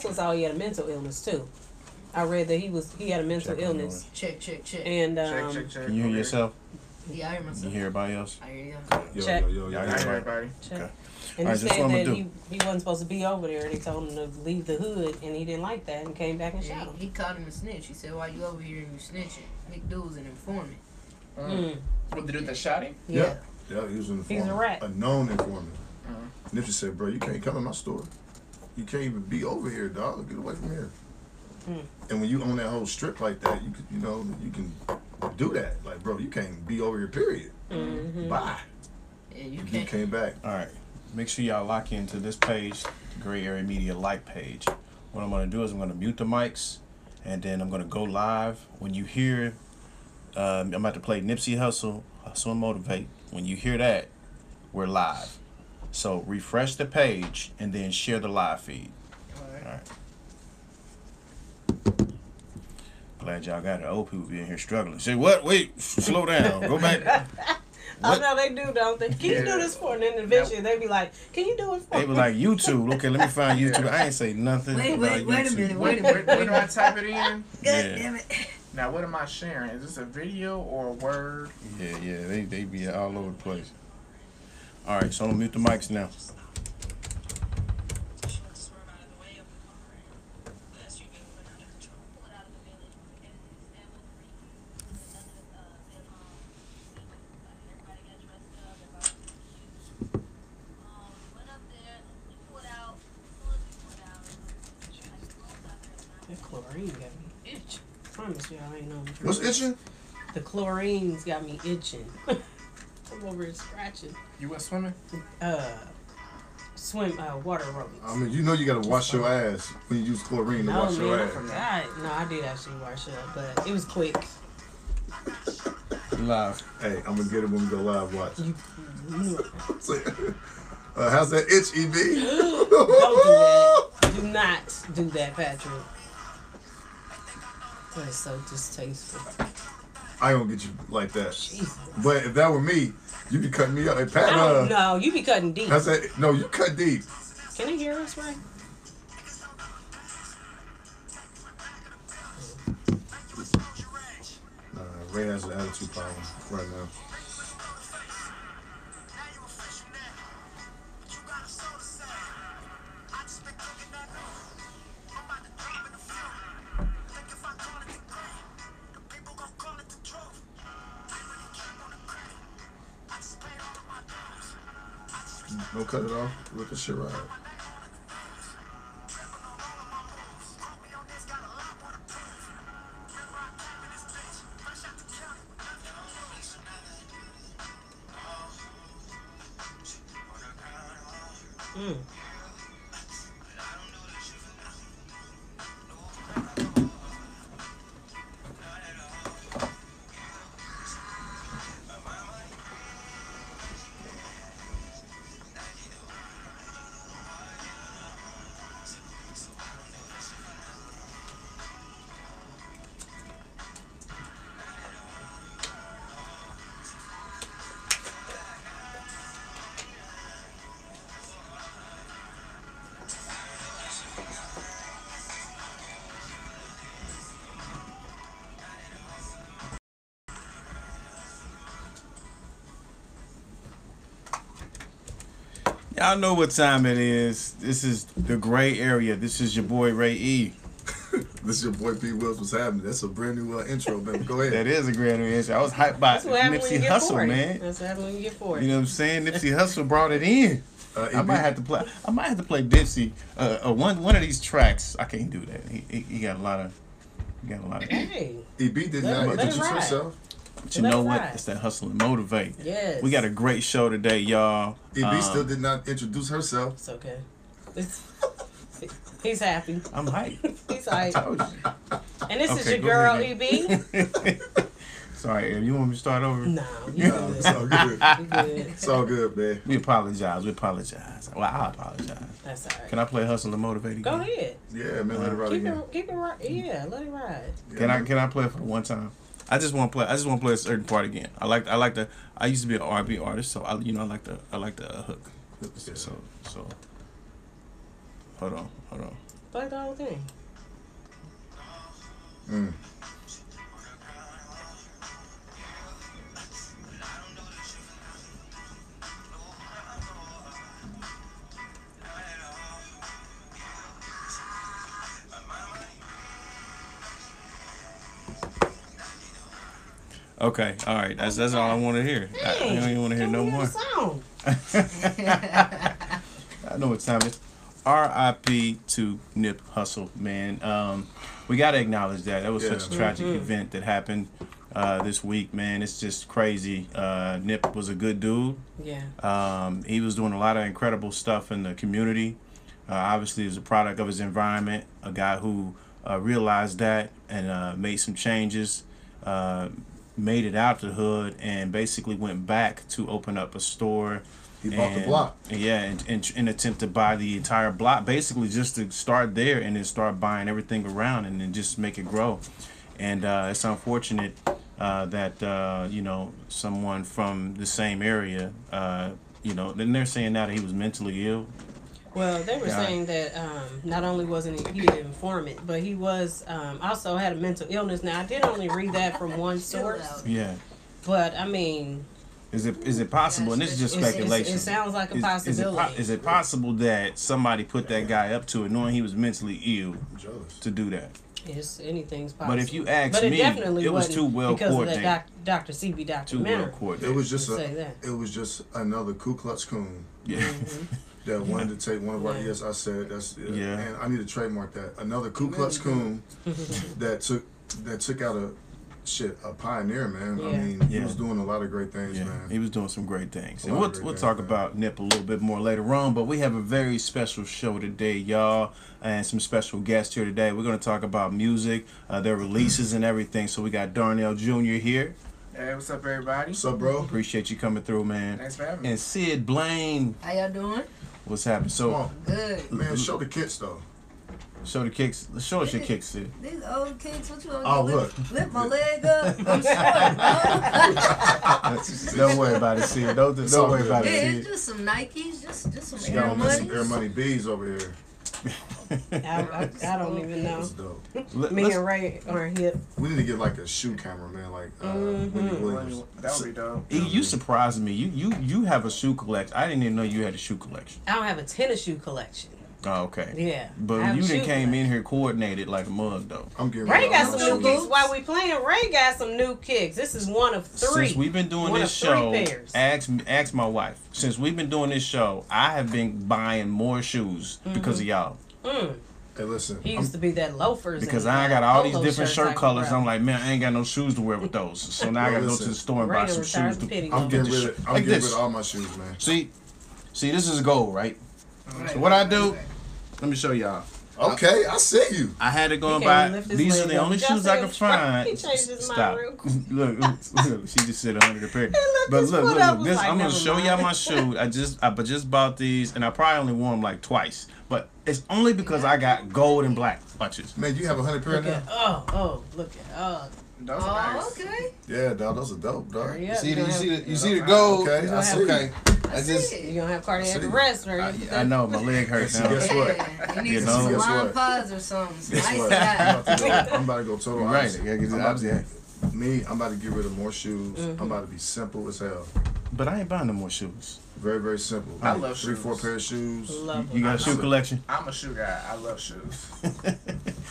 also saw he had a mental illness too. I read that he had a mental illness. Check. And check. Can you hear yourself? Yeah, I hear myself. You hear everybody else? I hear you. Check. Yo, I I hear hear everybody. Check. Okay. And All he right, said that do. he wasn't supposed to be over there. They told him to leave the hood, and he didn't like that and came back and shot him. He called him a snitch. He said, "Why you over here and you snitching? Big dude's an informant." What the dude that shot him? Yeah. Yeah, he was an informant. He's a rat. A known informant. Nipsey said, bro, you can't come in my store. You can't even be over here, dog. Get away from here. And when you own that whole strip like that, you can do that. Like, bro, you can't be over here, period. Bye. Yeah, you He can't. came back. All right. Make sure y'all lock into this page, the Gray Area Media like page. What I'm going to do is I'm going to mute the mics, and then I'm going to go live. When you hear, I'm about to play Nipsey Hussle and Motivate. When you hear that, we're live. So refresh the page and then share the live feed. All right. Glad y'all got it. Old people be in here struggling. Say what? Wait, slow down. Go back. Oh no, they do, don't they? Can you do this for? And then eventually they be like, "Can you do it for?" They be like YouTube. Okay, let me find YouTube. I ain't say nothing. Wait about a YouTube. minute. Where do I type it in? God damn it. Now, what am I sharing? Is this a video or a word? Yeah, they be all over the place. All right, so I'm gonna mute the mics now. That chlorine got me itching. I promise you, I ain't know. What's itching? The chlorine's got me itching. I'm over here scratching. You went swimming? Water aerobics. I mean, you know you gotta wash your ass when you use chlorine to No, wash your man, I ass. forgot. No, I did actually wash up, but it was quick. Live. Hey, I'm gonna get it when we go live. Watch. You knew it. How's that itch, EB? Don't do that. Do not do that, Patrick. That is so distasteful. I ain't gonna get you like that. Jesus. But if that were me, you be cutting me up. Hey, Pat, No, you be cutting deep. how's that? No, you cut deep. Can you hear us, Ray? Ray has an attitude problem right now. Don't cut it off. Let the shit ride. Y'all know what time it is. This is the Gray Area. This is your boy Ray E. This is your boy P. Wills. What's happening? That's a brand new intro, man. Go ahead. That is a great answer. I was hyped by That's what happens when you Nipsey get Hussle, 40. man. That's what happens when you get 40. You know what I'm saying? Nipsey Hussle brought it in. I might have to play. I might have to play Dipsey. One of these tracks. I can't do that. He got a lot of. He got a lot of. Hey. EB did not Let it introduce ride. herself. But you Let know it what? ride. It's that hustle and motivate. Yes. We got a great show today, y'all. EB still did not introduce herself. It's okay. He's happy. I'm hyped. He's I hyped. told you. And this is Okay, your go girl, ahead, EB. Sorry, Em, you want me to start over? No, you No, good. it's all good. You good. It's all good, man. We apologize. Well, I apologize. That's all right. Can I play hustle and motivate again? Go ahead. Yeah, man, let it ride again. Keep it right. Yeah, let it ride. Yeah, Can I play it for the one time? I just want to play a certain part again. I used to be an R&B artist, so I like the hook. So hold on. Play the whole thing. Mm. Okay, all right. That's all I want to hear. I don't even want to hear no more. Song. I know what time it is. R.I.P. to Nip Hussle, man. We got to acknowledge that. That was such a tragic event that happened this week, man. It's just crazy. Nip was a good dude. Yeah. He was doing a lot of incredible stuff in the community. Obviously, he was a product of his environment, a guy who realized that and made some changes, made it out the hood, and basically went back to open up a store. He bought the block. Yeah, and attempt to buy the entire block, basically just to start there and then start buying everything around and then just make it grow. And it's unfortunate that, you know, someone from the same area, you know, then they're saying now that he was mentally ill. Well, they were saying that not only wasn't he an informant, but he was also had a mental illness. Now, I did only read that from one source. Yeah. But, I mean... Is it possible, and this is just speculation. It sounds like a possibility. Is it possible that somebody put that guy up to it, knowing he was mentally ill, to do that? Yes, anything's possible. But if you ask but it me, definitely it was too well because coordinated. Of that Dr. CB documentary. Too well coordinated. It was just another Ku Klux Klan. Yeah. That wanted to take one of our. Yes, I said that's. Yeah. And I need to trademark that. Another Ku Klux Klan that took out a pioneer, man. Yeah. I mean, he was doing a lot of great things, man. He was doing some great things. And we'll talk about Nip a little bit more later on, but we have a very special show today, y'all, and some special guests here today. We're going to talk about music, their releases and everything. So we got Darnell Jr. here. Hey, what's up, everybody? What's up, bro? Appreciate you coming through, man. Thanks for having me. And Sid Blane. How y'all doing? What's happening? So Good. Man, show the kits, though. Show the kicks. Show us your kicks, Sid. These old kicks, what you want Oh, to look. lift my leg up? I'm short, Don't worry about it, Sid. Don't worry about yeah, it, it's Sid. just some Nikes, just some She Air got Money. some Air Money bees over here. I don't even know. That's dope. Me and Ray are hip. We need to get like a shoe camera, man. Like Wendy Williams. That would be dope. You surprised me. You have a shoe collection. I didn't even know you had a shoe collection. I don't have a tennis shoe collection. Oh, okay. Yeah. But you done came in here coordinated like a mug, though. I'm getting Ray rid got of all some my new shoes. kicks. While we playing, Ray got some new kicks. This is one of three. Since we've been doing One this of three show, pairs. ask my wife. Since we've been doing this show, I have been buying more shoes because of y'all. Hey, listen. He used to be that loafers. Because and I got all these polo different shirt type of colors. bro. I'm like, man, I ain't got no shoes to wear with those. So now I got to go to the store and buy Ray some retired shoes. the pity I'm loaf. getting rid Like of this. all my shoes, man. See, this is a goal, right? So what I do, let me show y'all. Okay, I see you. I had to go and He can't buy. lift his These are leg the up. only Y'all shoes see I him could try? find. He changed his mind Stop. real quick. Look, she just said 100 a pair. lifted But his look, foot up, was this like, I'm gonna never show mind. y'all my shoe. I just bought these, and I probably only wore them like twice. But it's only because I got gold and black watches. Man, you have 100 pair Look now? at, look at, Those are nice. Okay. Yeah, dog, those are dope, dog. hurry up. You see the gold? Okay, I see. Okay. I just You're gonna have cardiac see. arrest, right? I know my leg hurts See, now. guess what? Yeah, you need You some know? Guess lime what? pies or something. Guess Nice what? guy. I'm about to go total Right, opposite. I gotta get the I'm about opposite. I'm about to get rid of more shoes. I'm about to be simple as hell. But I ain't buying no more shoes. Very, very simple. I love 3-4 shoes. pair of shoes. Love You got a shoe collection? I'm a shoe guy. I love shoes.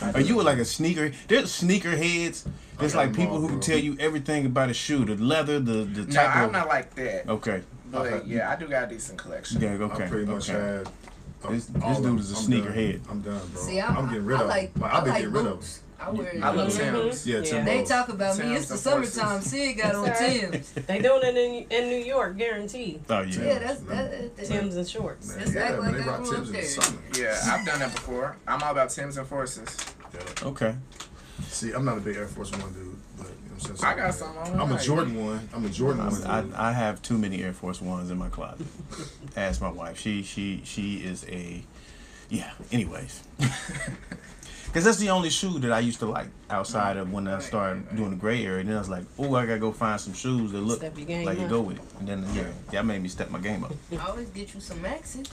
Are you like a sneaker? There's sneaker heads. There's got like them people all, who can bro. tell you everything about a shoe, the leather, the No, type I'm of. not like that. Okay. But yeah, I do got a decent collection. Yeah. Okay. I pretty much okay. had. This all of dude them. is a I'm sneaker done. head. I'm done, bro. See, I'm getting rid I of like, them. I I've been like getting rid of them. boots. I wear I love them. Tim's. Yeah, Yeah. Tim They Bows. talk about me. Tim's It's the the summertime. forces. Sid got on That's right. Tim's. They doing it in New York, guaranteed. Oh Tim. yeah. Yeah, that's Tim's and shorts. Man, It's yeah, act man, like they I rock grew Timbs up in the there. summer. Yeah, I've done that before. I'm all about Tim's and Forces. Okay. See, I'm not a big Air Force One dude, but you know what I'm saying. I got some on. I'm a Jordan one. I'm a Jordan one. dude. I have too many Air Force Ones in my closet. Ask my wife. She is a. Yeah. Anyways. Because that's the only shoe that I used to like outside of when I started doing the gray area. And then I was like, oh, I gotta go find some shoes that look Step your game like it up. go with it. And then that made me step my game up. I always get you some Maxes.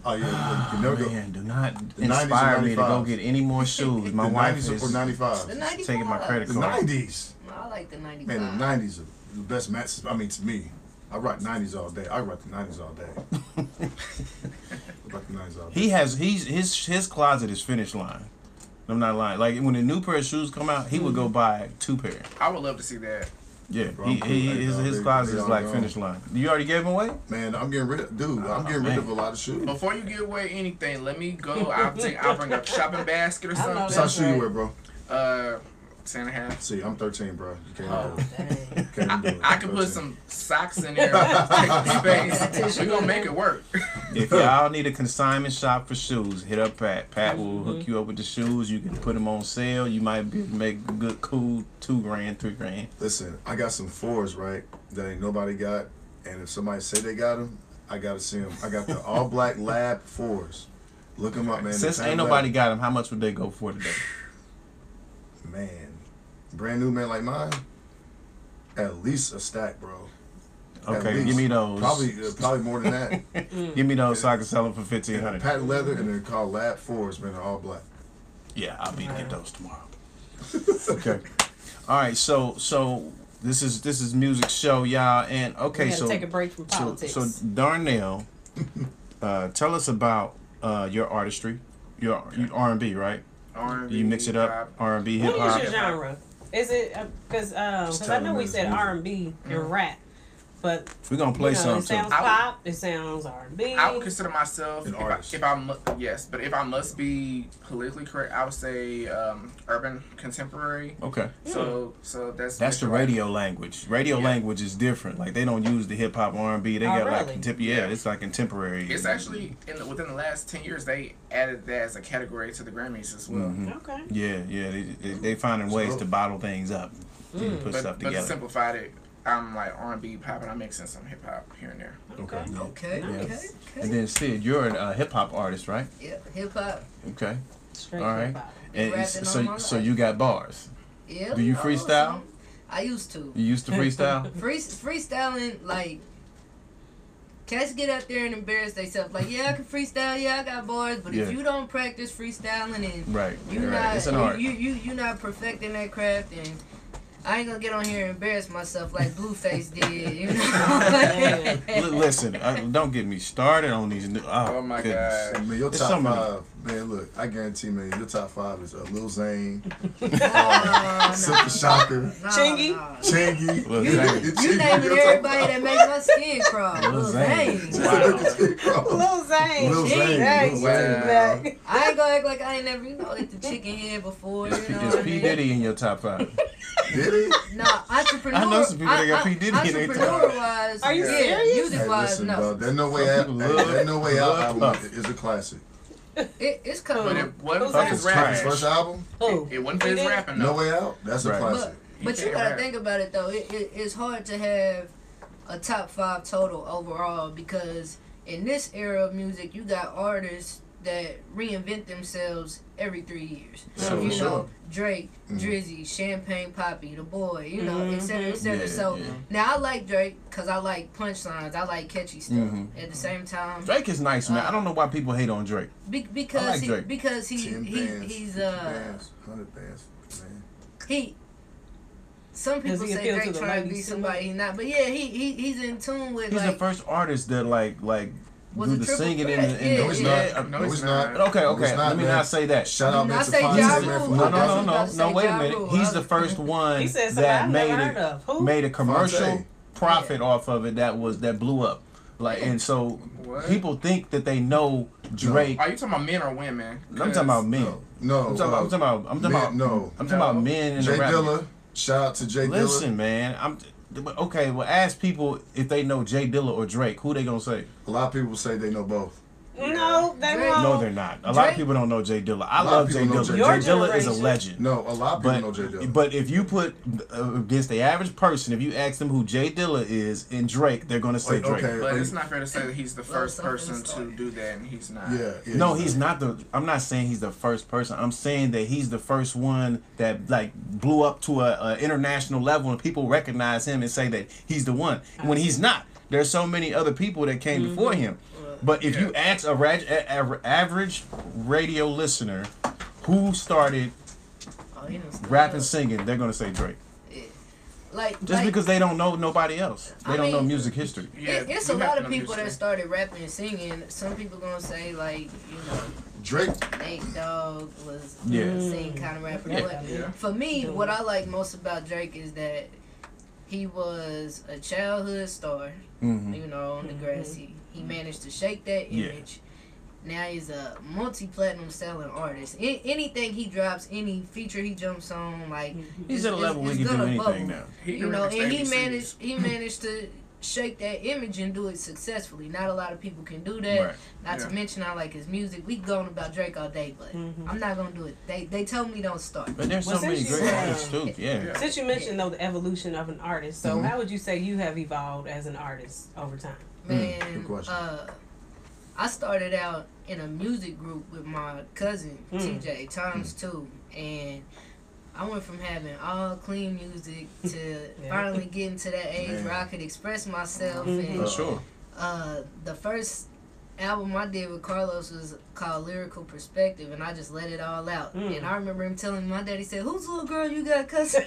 Oh yeah, you never go. Man, do not The 90s inspire and me to go 95s. get any more shoes. My The wife 90s is or 95s. The 95. taking my credit The card. 90s. No, I like the 95. Man, the 90s are the best matches. I mean, to me, I rock 90s all day. I rock the 90s all day. I rock the 90s all day. He has his closet is finish line. I'm not lying. Like when a new pair of shoes come out, he would go buy 2 pair. I would love to see that. Yeah, Bro, I'm cool. Hey, dog, his they closet is all like gone. finish line. You already gave them away? Man, I'm getting rid of, dude. I'm getting rid man. of a lot of shoes. Before you give away anything, let me go. I'll bring a shopping basket or I know something. What size shoe you right. wear, bro? 10.5. See, I'm 13, bro. You can't Oh. do it. Dang. Can't even do it. I can put some socks in there. Take space. We're gonna make it work. If y'all need a consignment shop for shoes, hit up Pat. Pat will hook you up with the shoes. You can put them on sale. You might make a good, cool $2,000, $3,000. Listen, I got some 4s, right, that ain't nobody got. And if somebody say they got them, I got to see them. I got the all black lab 4s. Look them up, man. Since The ain't Lab- nobody got them, how much would they go for today? Man, brand new man like mine, at least a stack, bro. At Okay, least. give me those. Probably more than that. Give me those so I can sell them for $1,500. Patent leather, and they're called Lab 4s, man. They're all black. Yeah, I'll be to get those tomorrow. Okay. All right. So this is music show, y'all, and okay. We gotta So take a break from politics. So Darnell, tell us about your artistry, your R&B, right? R&B, You mix it up, hip-hop. R&B, hip What is hop. your genre? Is it because I know we said R&B and rap, but We're gonna play it some too. sounds I would- pop, it sounds R&B. I would consider myself, An artist. if I must be politically correct, I would say urban contemporary. Okay. So that's That's the radio language. Radio Yeah. language is different. Like they don't use the hip hop R&B. They Oh, got like really? Yeah. it's like contemporary. It's actually within the last 10 years they added that as a category to the Grammys as well. Mhm. Okay. Yeah. They finding ways to bottle things up and put stuff But to together. simplify it, I'm like R&B, pop, and I'm mixing some hip hop here and there. Okay. Okay, Yeah. okay. And then Sid, you're a hip hop artist, right? Yeah, hip hop. Okay. Straight All right. hip-hop. And rapping so all my so life. you got bars. Yeah. Do you freestyle? I used to. You used to freestyle? Freestyling, like, cats get out there and embarrass themselves. Like, yeah, I can freestyle. Yeah, I got bars. But Yeah. if you don't practice freestyling and Right. you Right. not It's an art. you not perfecting that craft, and I ain't gonna get on here and embarrass myself like Blueface did. You know. Listen, don't get me started on these. Oh my goodness. God. Man, your It's top something- 5, man, look, I guarantee, man, your top 5 is Lil Zane, Nah, Silk the Shocker, nah, Chingy? nah. Chingy. Lil You, Zane. you naming everybody that makes my skin crawl. Lil Lil Zane. Zane. Lil Zane. Lil She Zane, back. Lil She Zane. back. I ain't gonna act like I ain't never, hit the chicken head before. You know Is what I P mean? Diddy in your top 5? Did he? Nah, entrepreneur. I know some people that got P. Diddy in their top. Entrepreneur wise, Are you yeah, serious? music Hey, wise, listen, no. bro, There's No Way Out. Love- There's No Way Out love album Puff. is a classic. It's But coming. it wasn't Puff for his is rapping. His first album, Who? It wasn't for his He did? rapping, No though. Way Out. That's a Right. classic. But you can't gotta rap. think about it though. It's hard to have a top 5 total overall because in this era of music, you got artists that reinvent themselves every 3 years. Sure, you sure. know, Drake, Mhm. Drizzy, Champagne Poppy, The Boy, you know, et cetera, et cetera. Yeah, So yeah. now I like Drake because I like punchlines, I like catchy stuff. Mhm. At the same time, Drake is nice, man. I don't know why people hate on Drake. because I like Drake. because 10 he bands, he's 50 bands, 100 bands, man. he. Some Does people he say appeal to Drake the trying to be ladies too somebody he's not, but yeah, he's in tune with He's like. the first artist that like Was do a the triple singing threat. in the Yeah, No, he's yeah. not. No, No, he's he's not. not. Okay, No, he's not, let me man. not say that. Shout out, You man, not to say Fonzie, Ja man, Rule. from I No, thought Fonzie. you was about no, to no. say Wait a Ja minute. Rule. He's the first one He said something that I've made never it heard of. Who? made a commercial Fonzie. profit off of it that blew up. Like, and so What? people think that they know Drake. Are you talking about men or women? I'm talking about men. No, I'm talking about man, no. I'm talking about No. men in Jay the rap. Dilla. Shout out to Jay Dilla. Listen, man. Okay. Well, ask people if they know Jay Dilla or Drake. Who they gonna say? A lot of people say they know both. No, they Drake- won't. No, they're not. A lot of Drake- people don't know Jay Dilla. I A lot love of Jay people know Dilla. Jay Jay Dilla. Dilla Your is a generation. legend. No, a lot of people know Jay Dilla. But if you put against the average person, if you ask them who Jay Dilla is and Drake, they're gonna say Wait, Drake. okay. But it's not fair to say that he's the first something person to started. do that, and he's not. Yeah, yeah. No, he's not I'm not saying he's the first person. I'm saying that he's the first one that like blew up to a international level, and people recognize him and say that he's the one. When he's not, there's so many other people that came before him. But if you ask average radio listener who started rapping, singing, they're gonna say Drake. Because they don't know nobody else. They don't know music history. It's a lot of people that started rapping and singing. Some people gonna say Drake. Nate Dogg was the same kind of rapper. But for me, what I like most about Drake is that he was a childhood star. On Degrassi. He managed to shake that image. Now he's a multi-platinum selling artist. Anything he drops, any feature he jumps on, he's at a level where he can do anything now. And he managed to shake that image and do it successfully. Not a lot of people can do that. Right. Not to mention I like his music. We going about Drake all day, but I'm not gonna do it. They told me don't start. But there's so many great artists too. Yeah. Since you mentioned the evolution of an artist, so how would you say you have evolved as an artist over time? Man, I started out in a music group with my cousin TJ times 2, and I went from having all clean music to finally getting to that age where I could express myself. And the first album I did with Carlos was called Lyrical Perspective, and I just let it all out. And I remember him telling me, my daddy said, "Whose little girl you got cussing?"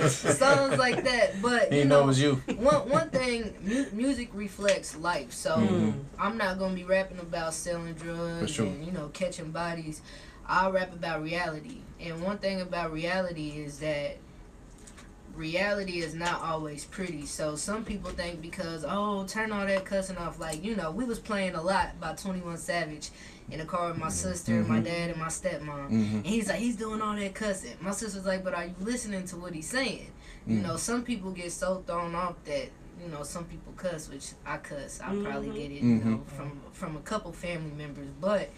Songs like that. But you know it was you. One thing, music reflects life. So I'm not gonna be rapping about selling drugs and catching bodies. I'll rap about reality. And one thing about reality is that reality is not always pretty. So some people think because, turn all that cussing off. We was playing a lot by 21 Savage in the car with my sister, and my dad, and my stepmom. And he's like, he's doing all that cussing. My sister's like, but are you listening to what he's saying? Some people get so thrown off that, some people cuss, which I cuss. I probably get it, from a couple family members. But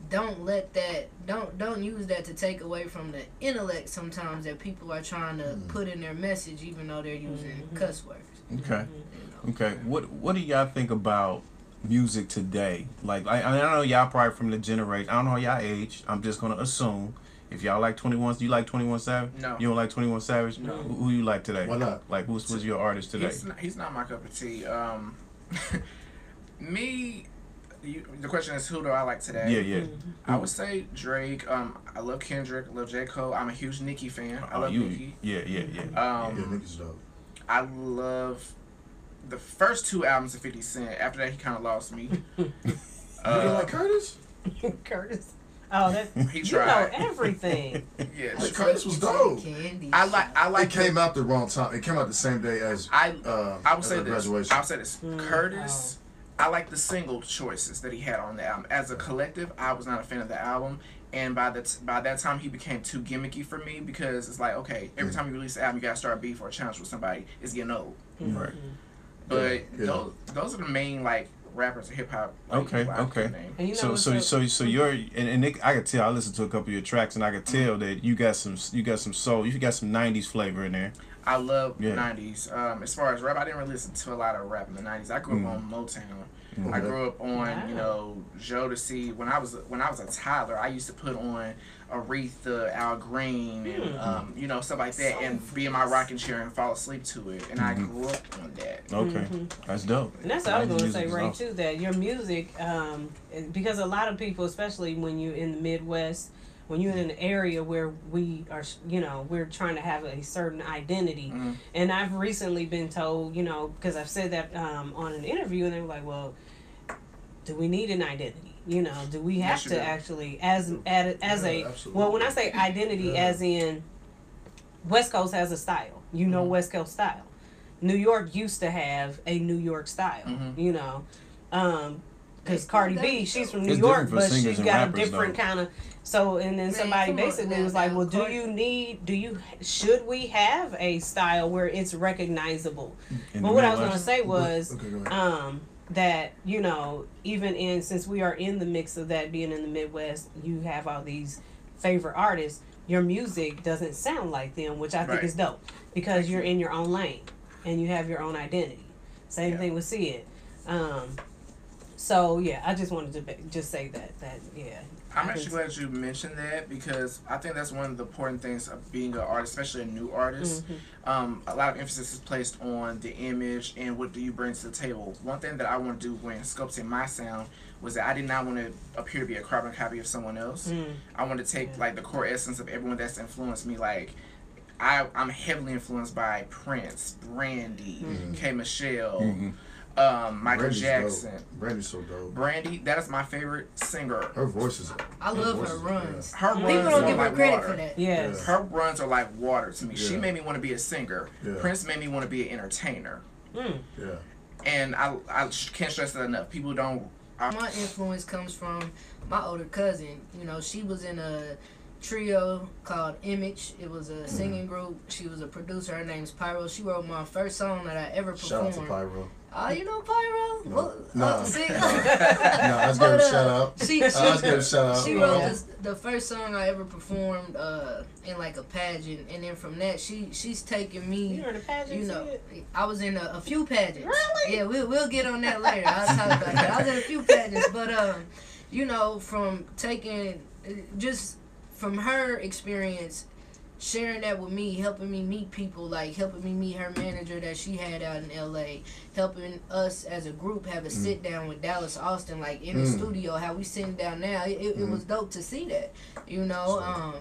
don't let that don't use that to take away from the intellect sometimes that people are trying to put in their message, even though they're using cuss words. Okay. What do y'all think about music today? I know y'all probably from the generation. I don't know y'all age. I'm just gonna assume if y'all like 21, you like 21 Savage? No. You don't like 21 Savage? No. Who you like today? Why not? Who's your artist today? He's not my cup of tea. Me. The question is, who do I like today? Yeah. I would say Drake. I love Kendrick. I love J. Cole. I'm a huge Nicki fan. I love Nicki. Yeah. Nicki's dope. I love the first 2 albums of 50 Cent. After that, he kind of lost me. You don't like Curtis? Curtis. Oh, he you tried. know everything. Yeah, Curtis was dope. I like. It came out the wrong time. It came out the same day as I would say this. Graduation. I would say this. Curtis. I like the single choices that he had on the album. As a collective, I was not a fan of the album, and by that time, he became too gimmicky for me because it's like, okay, every time you release an album, you gotta start a beef or a challenge with somebody. It's getting old, right? But those are the main rappers of hip hop. Okay. So you're and Nick, I could tell. I listened to a couple of your tracks, and I could tell that you got some soul. You got some '90s flavor in there. I love 90s. As far as rap, I didn't really listen to a lot of rap in the 90s. I grew up on Motown. I grew up on, Jodeci. When I was a toddler, I used to put on Aretha, Al Green, and stuff like that, and be in my rocking chair and fall asleep to it. And I grew up on that. Okay, that's dope. And that's what I was going to say, Ray, too. That your music, because a lot of people, especially when you're in the Midwest, when you're in an area where we are, we're trying to have a certain identity. And I've recently been told, because I've said that on an interview, and they were like, well, do we need an identity? Do we have to actually, well, when I say identity, as in West Coast has a style, West Coast style. New York used to have a New York style, because Cardi B, she's from New York, but she's got a different kind of. So, and then somebody basically was like, well, should we have a style where it's recognizable? But what I was going to say was, that, even since we are in the mix of that being in the Midwest, you have all these favorite artists, your music doesn't sound like them, which I think is dope, because you're in your own lane and you have your own identity. Same thing with Sid. So yeah, I just wanted to just say that I'm actually glad you mentioned that because I think that's one of the important things of being an artist, especially a new artist. A lot of emphasis is placed on the image and what do you bring to the table. One thing that I want to do when sculpting my sound was that I did not want to appear to be a carbon copy of someone else. I want to take like the core essence of everyone that's influenced me. Like I'm heavily influenced by Prince, Brandy, K. Michelle. Michael Brandy's Jackson. Dope. Brandy's so dope. Brandy, that is my favorite singer. Her voice is. I love her runs. Her runs People don't are give her like credit water. for that. Yes. Her runs are like water to me. Yeah. She made me want to be a singer. Yeah. Prince made me want to be an entertainer. Yeah. And I can't stress that enough. People don't. My influence comes from my older cousin. You know, she was in a trio called Image. It was a singing group. She was a producer. Her name's Pyro. She wrote my first song that I ever performed. Shout out to Pyro. Oh, you know Pyro? No. Well, Nah. see? No, I was giving a shout out. She I was giving a shout out. She wrote the first song I ever performed in like a pageant, and then from that she's taken me. You were in a pageant. You know, I was in a few pageants. Really? Yeah, we'll get on that later. I'll talk about that. I was in a few pageants, but you know, from taking just from her experience, sharing that with me, helping me meet people, like helping me meet her manager that she had out in LA, helping us as a group have a sit down with Dallas Austin, like in the studio, how we sitting down now. It was dope to see that, you know.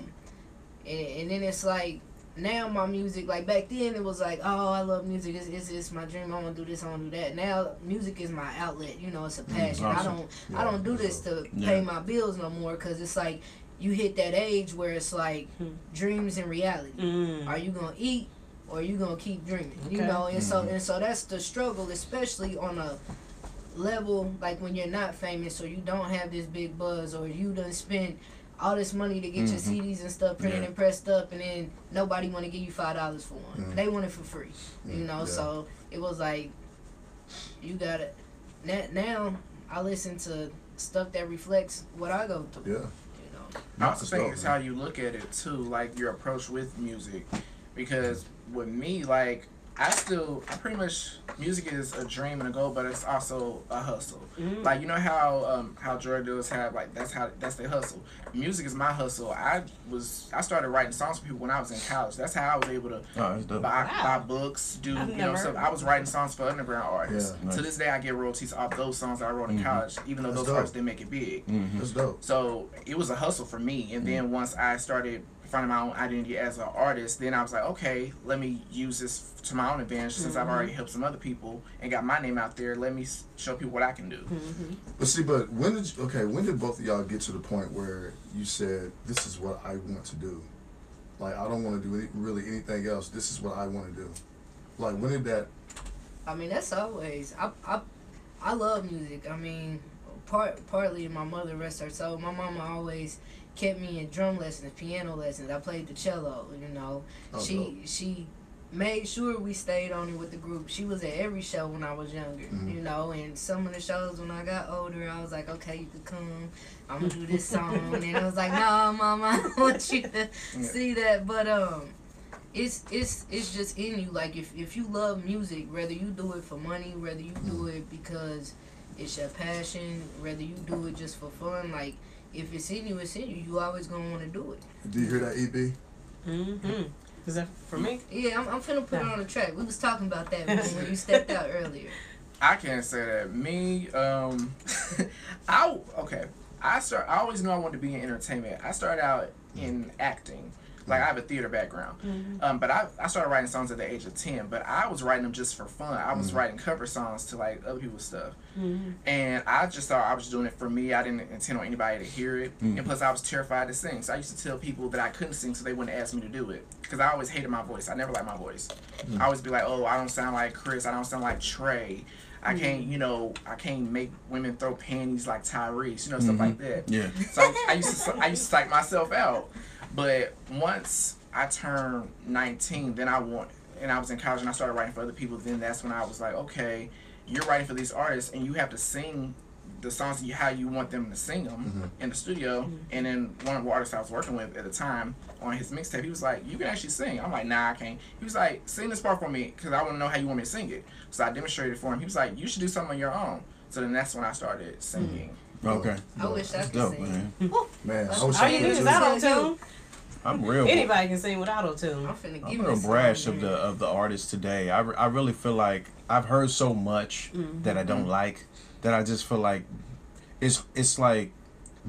And then it's like now my music, like back then it was like, oh, I love music, it's my dream, I want to do this, I want to do that. Now music is my outlet, you know, it's a passion. Awesome. I don't do this to pay my bills no more, because it's like you hit that age where it's like dreams and reality. Are you gonna eat or are you gonna keep dreaming? You know, and so that's the struggle, especially on a level like when you're not famous or you don't have this big buzz, or you done spent all this money to get your CDs and stuff printed and pressed up, and then nobody want to give you $5 for one. They want it for free, you know. So it was like you got it. Now I listen to stuff that reflects what I go through. Yeah. I also think it's how you look at it too, like your approach with music. Because with me, like I pretty much, music is a dream and a goal, but it's also a hustle. Like, you know how drug dealers have, like, that's their hustle. Music is my hustle. I started writing songs for people when I was in college. That's how I was able to buy books, do stuff. I was writing songs for underground artists. Yeah, nice. To this day, I get royalties off those songs that I wrote in college, even though those artists didn't make it big. That's dope. So it was a hustle for me. And then once I started finding my own identity as an artist, then I was like, okay, let me use this to my own advantage, since I've already helped some other people and got my name out there. Let me show people what I can do. But see, when did both of y'all get to the point where you said, this is what I want to do? Like, I don't want to do really anything else. This is what I want to do. Like, when did that? I mean, that's always, I love music. I mean, partly my mother, rest her soul, my mama always kept me in drum lessons, piano lessons. I played the cello, you know. She made sure we stayed on it with the group. She was at every show when I was younger, you know, and some of the shows when I got older, I was like, okay, you could come, I'm gonna do this song. And it was like, no, mama, I want you to see that. But it's just in you. Like, if you love music, whether you do it for money, whether you do it because it's your passion, whether you do it just for fun, like, if it's in you, it's in you. You always gonna want to do it. Do you hear that, EB? Is that for me? Yeah, I'm finna put it on the track. We was talking about that when you stepped out earlier. I can't say that. Me, I always knew I wanted to be in entertainment. I started out in acting. Like, I have a theater background. But I started writing songs at the age of 10, but I was writing them just for fun. I was writing cover songs to, like, other people's stuff. And I just thought I was doing it for me. I didn't intend on anybody to hear it. And plus, I was terrified to sing. So I used to tell people that I couldn't sing so they wouldn't ask me to do it. Because I always hated my voice. I never liked my voice. I always be like, oh, I don't sound like Chris. I don't sound like Trey. I can't make women throw panties like Tyrese. Stuff like that. Yeah. So I used to psych myself out. But once I turned 19, then I was in college and I started writing for other people. Then that's when I was like, okay, you're writing for these artists and you have to sing the songs how you want them to sing them in the studio. And then one of the artists I was working with at the time on his mixtape, he was like, you can actually sing. I'm like, nah, I can't. He was like, sing this part for me because I want to know how you want me to sing it. So I demonstrated for him. He was like, you should do something on your own. So then that's when I started singing. Okay. I wish I could Dope, sing. man. Man, I All wish All I you could need is too. auto-tune. I'm real. Anybody can sing with auto-tune. I'm finna I'm give real it brash of the artists today. I really feel like I've heard so much that I don't like that I just feel like it's like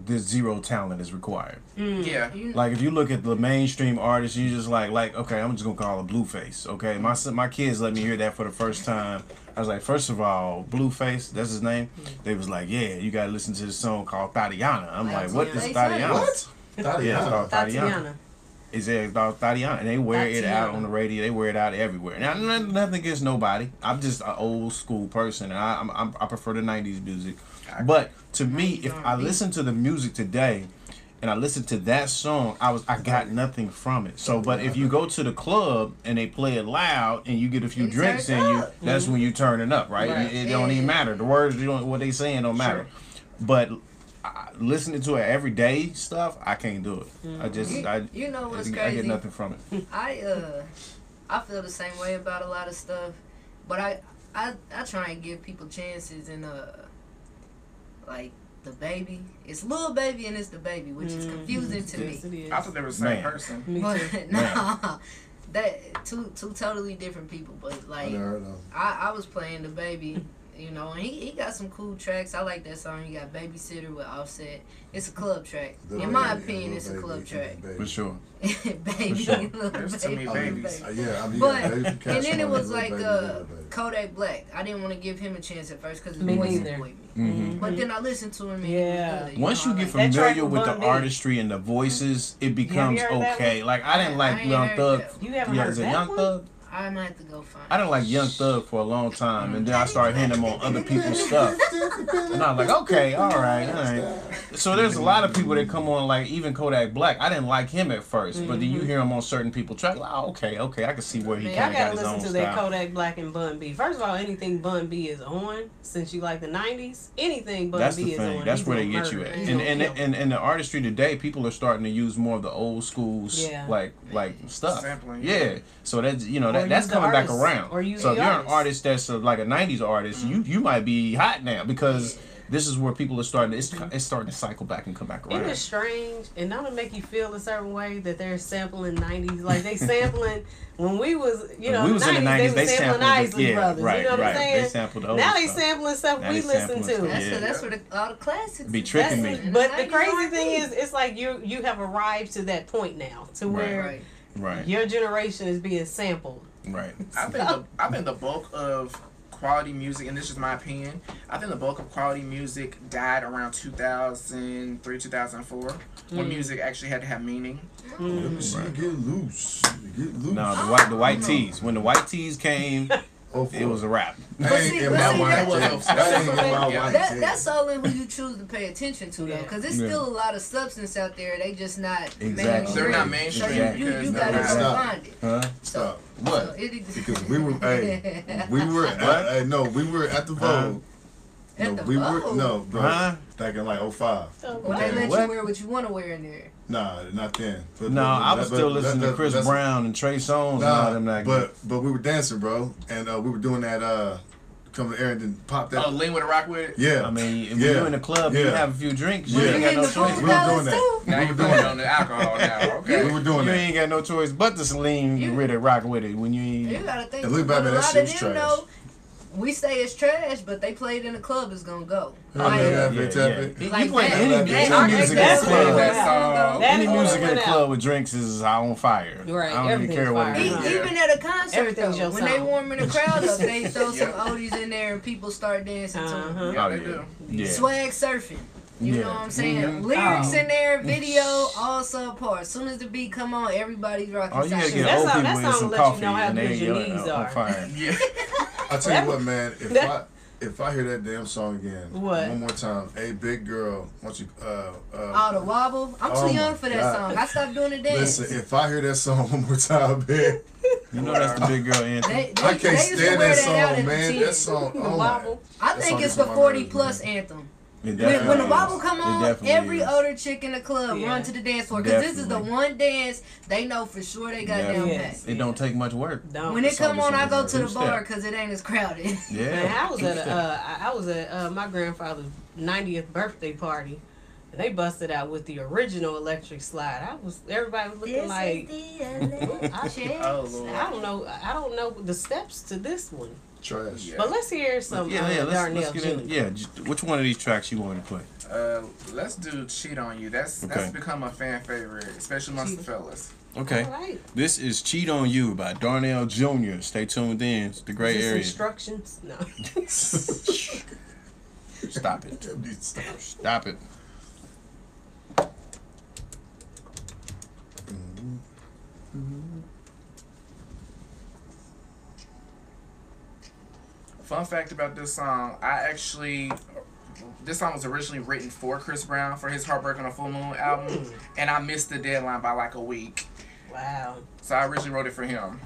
this zero talent is required. Yeah. Like if you look at the mainstream artists, you just like okay, I'm just gonna call it Blueface. Okay, my kids let me hear that for the first time. I was like, first of all, Blueface, that's his name. They was like, yeah, you gotta listen to this song called Tatiana. I'm like, what is Tatiana? What? Yeah, it's called Tatiana. Tatiana. It's about Tatiana, and they wear it out on the radio. They wear it out everywhere. Now, nothing against nobody. I'm just an old school person, and I prefer the '90s music. But to me, if I listen to the music today, and I listen to that song, I got nothing from it. So, but if you go to the club and they play it loud, and you get a few drinks in you, that's when you turn it up, right? It don't even matter. The words, what they saying don't matter. But listening to it everyday stuff, I can't do it. You know what's crazy? I get nothing from it. I feel the same way about a lot of stuff, but I try and give people chances and like the baby. It's Lil Baby and it's the Baby, which is confusing to me. I thought they were the same person. But nah, that two totally different people. But like I was playing the Baby. You know, and he got some cool tracks. I like that song. You got Babysitter with Offset. It's a club track. In my opinion, it's a club track. For sure. Baby, sure. There's too many babies. Yeah, I mean, but and then it was like Kodak Black. I didn't want to give him a chance at first because his Me voice neither. annoyed me. But then I listened to him. And he was good. Once you get That track familiar with the Bun B. artistry and the voices, it becomes heard that okay. one? Like I didn't like I ain't Young heard Thug. that You haven't heard Is it that Young one? Thug? I might have to go find. I didn't like Young Thug for a long time, and then I started hearing him on other people's stuff, and I was like, okay, all right. So there's a lot of people that come on, like even Kodak Black. I didn't like him at first, but then you hear him on certain people's tracks. Like, oh, okay, I can see where he Man, kind I of got gotta his own listen to that style. Kodak Black and Bun B. First of all, anything Bun B is on, since you like the '90s, anything Bun That's B the is thing. on. That's he's where they gonna get you murder at. it. He's And gonna kill it. and the artistry today, people are starting to use more of the old school like stuff. Sampling. Yeah. So that's Or that's use the coming back artist, around. or use So if the you're an artist. artist that's like a '90s artist, you might be hot now because this is where people are starting. It's starting to cycle back and come back around. Isn't it strange? And don't it make you feel a certain way that they're sampling '90s? Like they sampling when we was, When we was in the 90s, they they was sampling sampled Isley it. Yeah, Brothers. right, you know what right. I'm saying? They sampled the old now they stuff. sampling stuff Now we they listen sampling to. stuff. That's where all the classics. Be tricking me. But the crazy thing is, it's like you have arrived to that point now, to where Right. your generation is being sampled. Right. I think the bulk of quality music, and this is my opinion, I think the bulk of quality music died around 2003, 2004, when music actually had to have meaning. Let me see you get loose. No, the white tees. When the white tees came, it was a wrap. That's all in who you choose to pay attention to, though, because there's still a lot of substance out there. They just not mainstream. They're not mainstream. So you gotta go find it. Huh? Stop. What? Because we were at the Vogue. Back in like 05. When they let you wear what you want to wear in there. Nah, not then. I was still listening to Chris Brown and Trey Songz and all them. But we were dancing, bro, and we were doing that. Come to air and then pop that. Oh, lean with a rock with it. Yeah. I mean, when you're in the club, you have a few drinks. You ain't got no choice. We were doing that. Now you're doing it on the alcohol now. Okay. We were doing You that. ain't got no choice but to lean with it, rock with it when you ain't. You gotta think. And look But back, a man, that lot shit of was them trash. know. We say it's trash, but they play it in the club. It's gonna go. You play any music in the club. Any music in the club with drinks is on fire. Right, I don't even care what it is. Even at a concert, Everything's your when they song. warming the crowd up, they throw some oldies in there and people start dancing to them. Yeah, they do. Yeah. Swag surfing. You know what I'm saying? Lyrics in there, video, all subpar. As soon as the beat come on, everybody's rocking. Oh, you gotta side. get old people that with song some will let you coffee know how and good they your get knees on are. fire. Yeah. I tell you what, man. If I hear that damn song again, one more time, hey, big girl, once you All the wobble. I'm too young for that song. I stopped doing the dance. Listen, if I hear that song one more time, man, You know that's the big girl anthem. I can't stand that song, man. That song, oh my. I think it's the 40+ anthem. When the wobble come on, every is. older chick in the club run to the dance floor because this is the one dance they know for sure they got down pat. It don't take much work. When it come on, I go to the bar because it ain't as crowded. Yeah. Man, I was at my grandfather's 90th birthday party. And they busted out with the original electric slide. Everybody was looking like, I don't know the steps to this one. Trash. Yeah. But let's hear some Darnell Jr. Which one of these tracks you want to play? Let's do "Cheat on You." That's become a fan favorite, especially amongst the fellas. Okay. All right. This is "Cheat on You" by Darnell Jr. Stay tuned in. It's the gray area. Instructions? No. Stop it. Stop it. Fun fact about this song, this song was originally written for Chris Brown for his Heartbreak on a Full Moon album, and I missed the deadline by like a week. Wow. So I originally wrote it for him.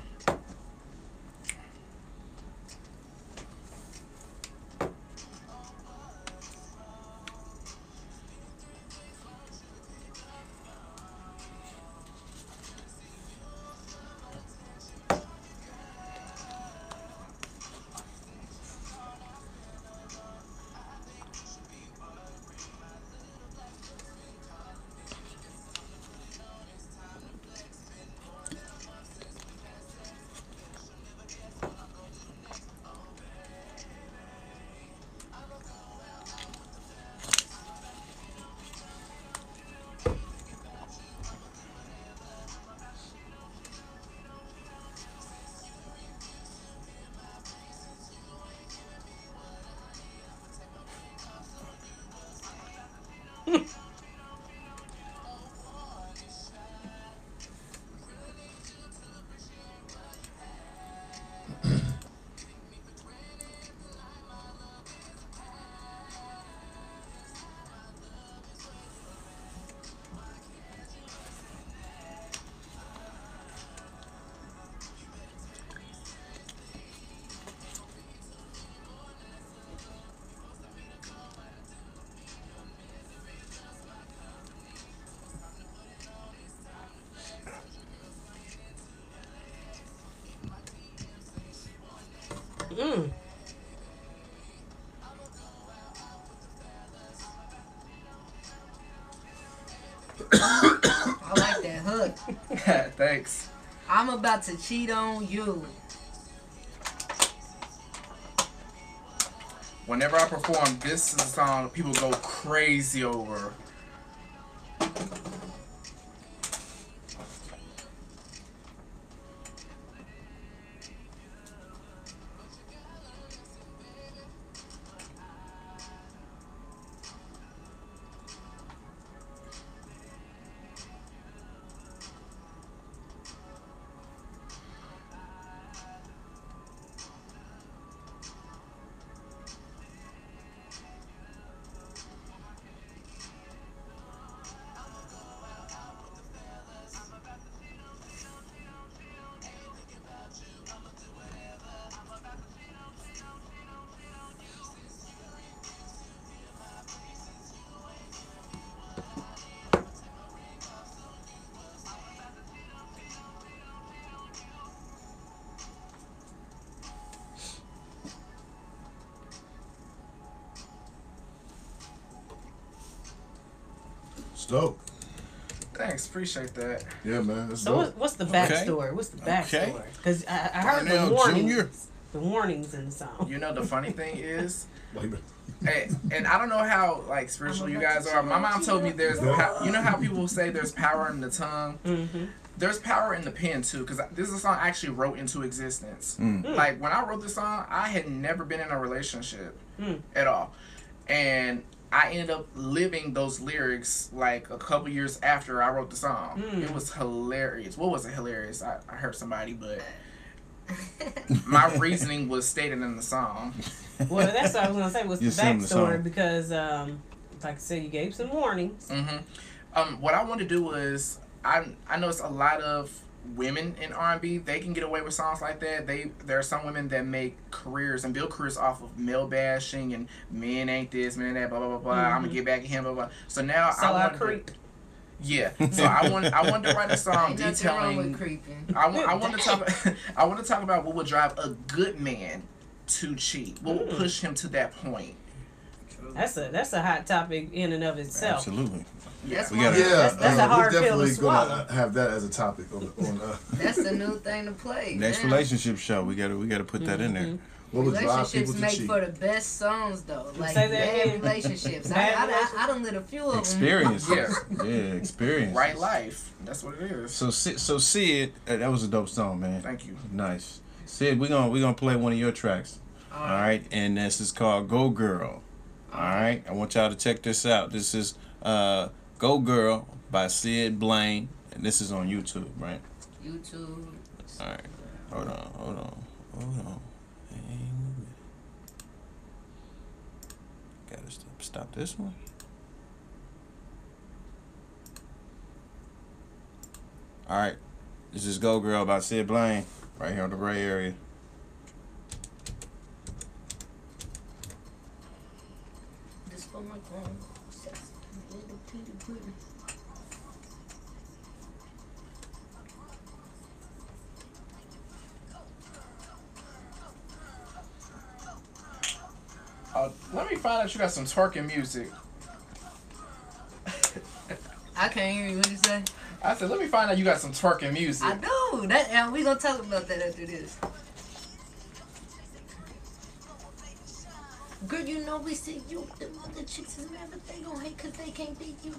I like that hook. Thanks. I'm about to cheat on you. Whenever I perform, this is a song people go crazy over. Dope. Thanks, appreciate that. Yeah, man. So what's the backstory? Okay. What's the backstory? Because I heard the warnings. The warnings in the song. You know, the funny thing is, and I don't know how like spiritual you guys are. My mom told me there's, you know how people say there's power in the tongue. Mm-hmm. There's power in the pen too, because this is a song I actually wrote into existence. Like when I wrote this song, I had never been in a relationship at all, and I ended up living those lyrics like a couple years after I wrote the song. It was hilarious. What was it hilarious? I heard somebody, but my reasoning was stated in the song. Well, that's what I was going to say. What's the backstory? Because, like I said, you gave some warnings. What I wanted to do was, I noticed a lot of women in R&B, they can get away with songs like that. There are some women that make careers and build careers off of male bashing and men ain't this, men ain't that, blah blah blah blah. I'm gonna get back at him, blah blah. So now So I creep. Yeah, so I want to write a song Ain't nothing wrong with detailing. creeping. I want to talk. I want to talk about what would drive a good man to cheat. What will push him to that point? That's a hot topic in and of itself. Absolutely. That's We one- gotta- That's a hard we're pill to definitely swallow. gonna have that as a topic on That's the new thing to play. Next man. relationship show. We gotta put that in there. what would drive people Relationships to make cheat. for the best songs though. Like Say that bad again. relationships. Bad I done lit a few of them. Experience. Yeah. Experience. Right life. That's what it is. So Sid, that was a dope song, man. Thank you. Nice. Sid, we gonna play one of your tracks. All right, and this is called "Go Girl." All right, I want y'all to check this out. This is "Go Girl" by Sid Blane, and this is on YouTube, right? YouTube. All right, hold on. Hang with it. Gotta stop this one. All right, this is "Go Girl" by Sid Blane, right here on the Gray Area. This for my grown sexy little pretty pretty. Let me find out you got some twerking music. I can't hear you. What you say? I said, let me find out you got some twerking music. I do. That and we gonna talk about that after this. Girl, you know we see you. Them other chicks is mad, but they gon' hate 'cause they can't beat you.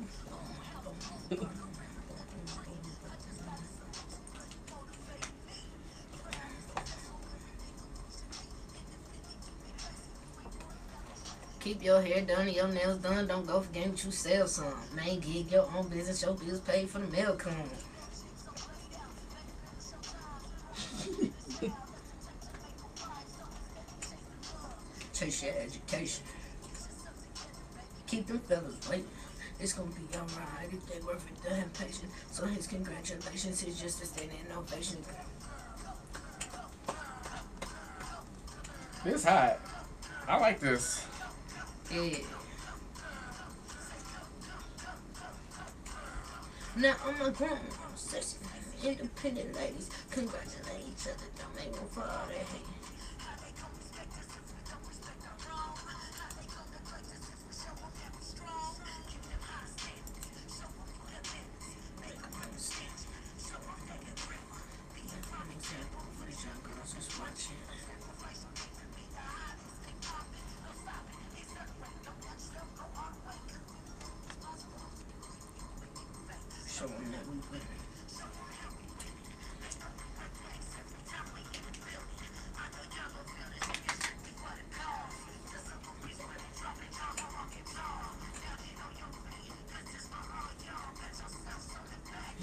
Keep your hair done and your nails done. Don't go for game, but you sell some. Man, gig your own business. Your bills paid for the mail come. Chase your education. Keep them fellas waiting. It's gonna be alright if they worth it. Damn patient. So his congratulations is just a standing ovation. This hot. I like this. Yeah. Now I'm a grown sexy, independent ladies. Congratulate each other. Don't make room for all that hate. Show 'em that we win.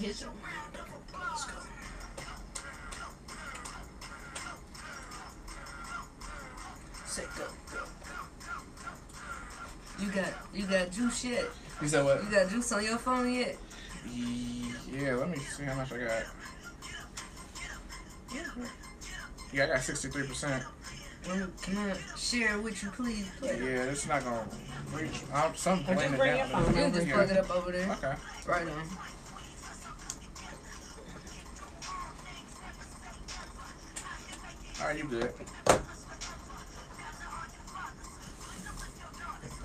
Here's your round of applause. Go. Say go, go. You got juice yet? You said what? You got juice on your phone yet? Yeah, let me see how much I got. Yeah, I got 63%. Can I share it with you, please? Yeah, it's not gonna reach. Some Or blame just it bring down. your phone You over just here. plug it up over there. Okay. Right on. All right, you good. Put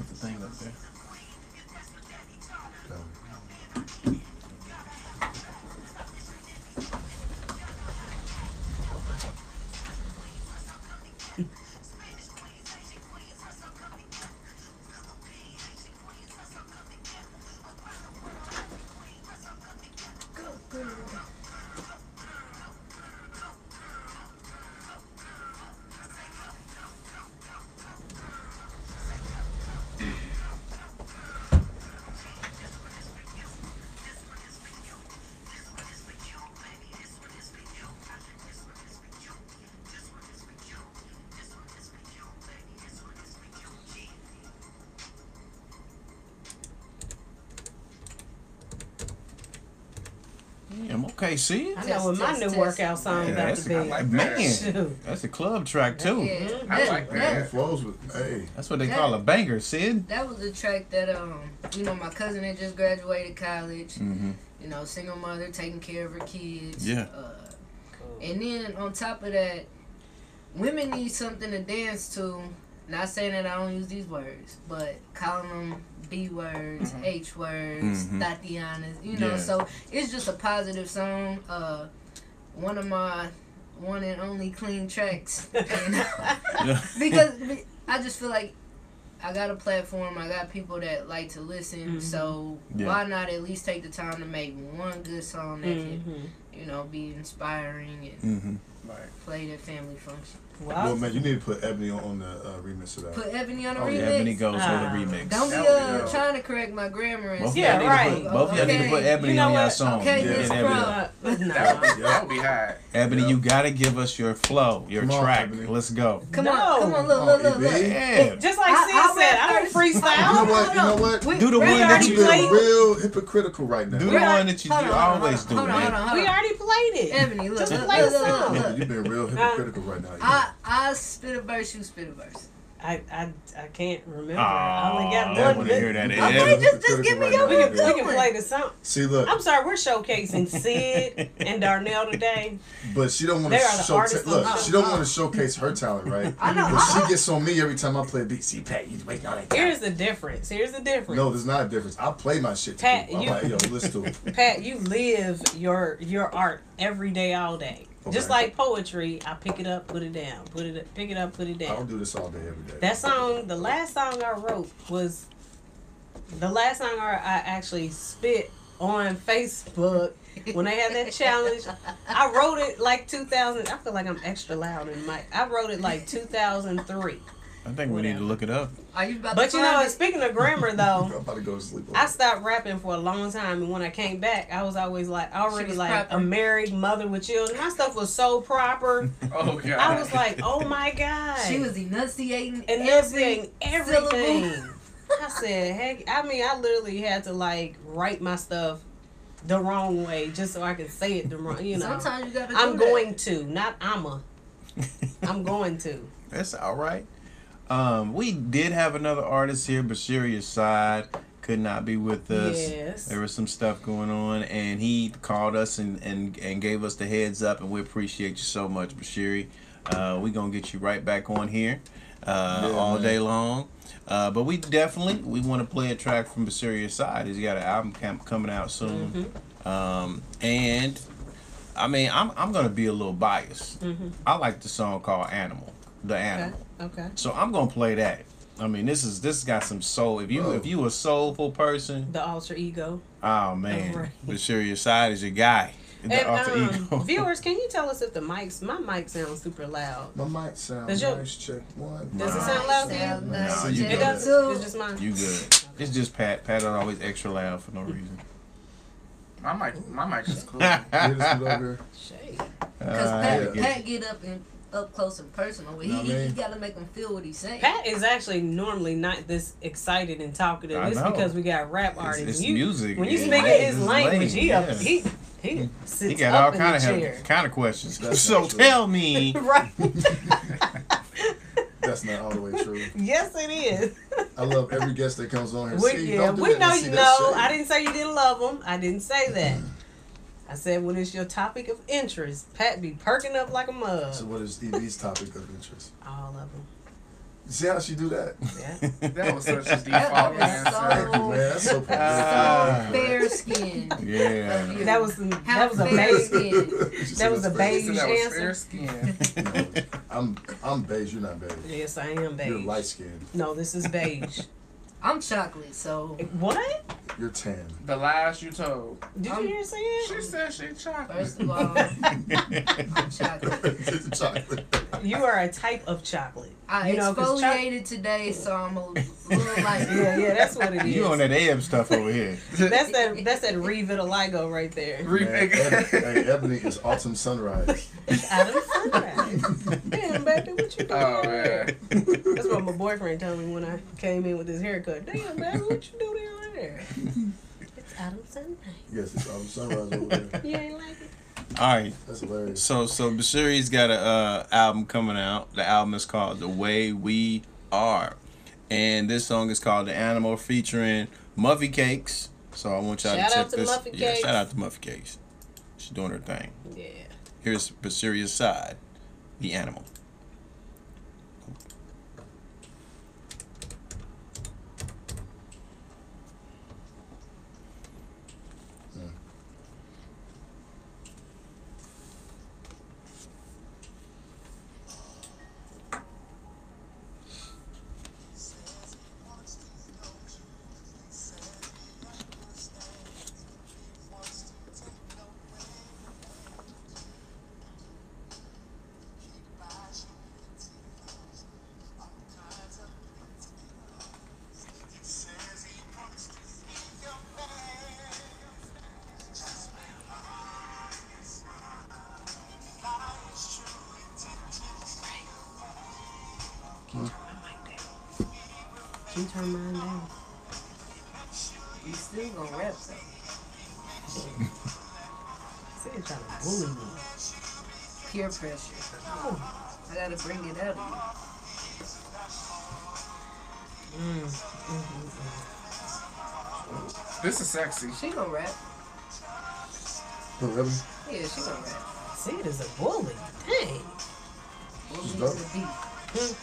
the thing up there. Damn, okay, see? I know what my new workout song Yeah, about that's to be. I like Man, Shoot. that's a club track too. Yeah, I like Man, that. it flows with, hey. That's what they call a banger, Sid. That was a track that my cousin had just graduated college. Mm-hmm. You know, single mother taking care of her kids. Yeah. And then on top of that, women need something to dance to. Not saying that I don't use these words, but calling them B words, H words, Tatianas, you know. Yeah. So it's just a positive song. One of my one and only clean tracks. And, because I just feel like I got a platform. I got people that like to listen. So why not at least take the time to make one good song that can, you know, be inspiring and play their family function. Well, man, you need to put Ebony on the remix of that. Put Ebony on the Oh, remix. yeah, Ebony goes on the remix. Don't be That would be dope. trying to correct my grammar and Both stuff. Yeah, right. Both of y'all need to put Ebony You know on your what? song. Okay, Yeah, Miss Ebony. Pro. That would be hot. Ebony, you gotta give us your flow, your Come on, track. Ebony. Let's go. Come No. on, look. Yeah. Just like Sid I'll said, rap I don't first. You know freestyle. what? You know what? Do the one we that already you You're played being real hypocritical right now. do the one that you always do, Hold man. on. We already played it. Ebony, look, Just look, play the look, song. look. You've been real hypocritical right now. I spit a verse, you spit a verse. I can't remember. Oh, I only got I one. want to hear that. Okay, Ebony. just give me your We good can one. play the song. See, look, I'm sorry, we're showcasing Sid and Darnell today. but she don't want They to are the artists showcase. Look, on- she don't want to showcase her talent, right? I know. But she gets on me every time I play a beat. See, Pat, you waiting on that guy. Here's the difference. No, there's not a difference. I play my shit. To Pat, people. I'm you- like, yo, listen to it. Pat, you live your art every day, all day. Just Okay. like poetry, I pick it up, put it down, pick it up, put it I don't down. do this all day, every day. That song, the last song I wrote was the last song I actually spit on Facebook when they had that challenge. I wrote it like 2000. I feel like I'm extra loud in my. I wrote it like 2003. I think we need to look it up. Are you about But to you know, find it? speaking of grammar though, I'm about to go to sleep. I stopped rapping for a long time, and when I came back, I was always like She already was like proper. a married mother with children. My stuff was so proper. Oh god. I was like, oh my god. She was enunciating enunciating everything. syllable. I said, heck, I mean, I literally had to like write my stuff the wrong way just so I could say it the wrong. You know, Sometimes you gotta. I'm do going to, not I'm going to. That's all right. We did have another artist here, Bashiri Assad could not be with us. Yes. There was some stuff going on, and he called us and gave us the heads up, and we appreciate you so much, Bashiri. We're going to get you right back on here all day long. But we want to play a track from Bashiri Assad. He's got an album coming out soon. And, I mean, I'm going to be a little biased. I like the song called Animal, The Animal. Okay. So I'm gonna play that. I mean, this got some soul. If you a soulful person, The alter ego. oh man, Right. but sure your side is your guy. The And alter ego. viewers, can you tell us if my mic sounds super loud? My mic sounds Does your- nice. Check one. Does it sound loud to you? Sound nice. No, you It good. does. Too. It's just mine. You good? It's just Pat. Pat is always extra loud for no reason. My mic is cool. Hear this one over here? Shade. Because yeah. Pat get up close and personal. He Know what I mean? gotta make them feel what he's saying. Pat is actually normally not this excited and talkative. I It's know. because we got rap artists. It's You- music. When you It's speak in lane. his It's language, lane, he sits He got up all in kind the of chair. kind of questions. That's So not true. tell me, Right. That's not all the way true. Yes, it is. I love every guest that comes on here. We, See, yeah, don't do we that. know See, you that's know. shade. I didn't say you didn't love them. I didn't say that. I said when it's your topic of interest, Pat be perking up like a mug. So what is EV's topic of interest? All of them. You see how she do that? Yeah. That was such a That default was answer. Thank you, man. That's so So fair skin. yeah. That was a fair beige. skin. That was a beige That was fair answer. skin. I'm beige. You're not beige. Yes, I am beige. You're light skinned. No, this is beige. I'm chocolate, so What? You're tan. The lies you told. Did you hear her say it? She said she chocolate. first of all, I'm chocolate. Chocolate. You are a type of chocolate. I You know, 'cause exfoliated today, so I'm a little light. Yeah, that's what it is. You on that Ebb stuff over here. That's that revitiligo right there. Man, hey, Ebony is autumn sunrise. Out of the sunrise. Damn, baby, what you doing? Oh down there? man. That's what my boyfriend told me when I came in with this haircut. Damn, baby, what you doing down there? It's Autumn Sunrise. Yes, it's Autumn Sunrise over there. You ain't like it? All right. That's hilarious. So Bashiri's got a album coming out. The album is called The Way We Are. And this song is called The Animal featuring Muffy Cakes. So I want y'all to check this. Muffy Yeah, Cakes. shout out to Muffy Cakes. She's doing her thing. Yeah. Here's Bashiri's side, The Animal. You turn mine down. You still gonna rap though. Said trying to bully me. Peer pressure. Oh. I gotta bring it out of This is sexy. you. She gonna rap. Oh, really? Yeah, she gonna rap. Sid is a bully. Dang. We'll She's be dope. to the beat.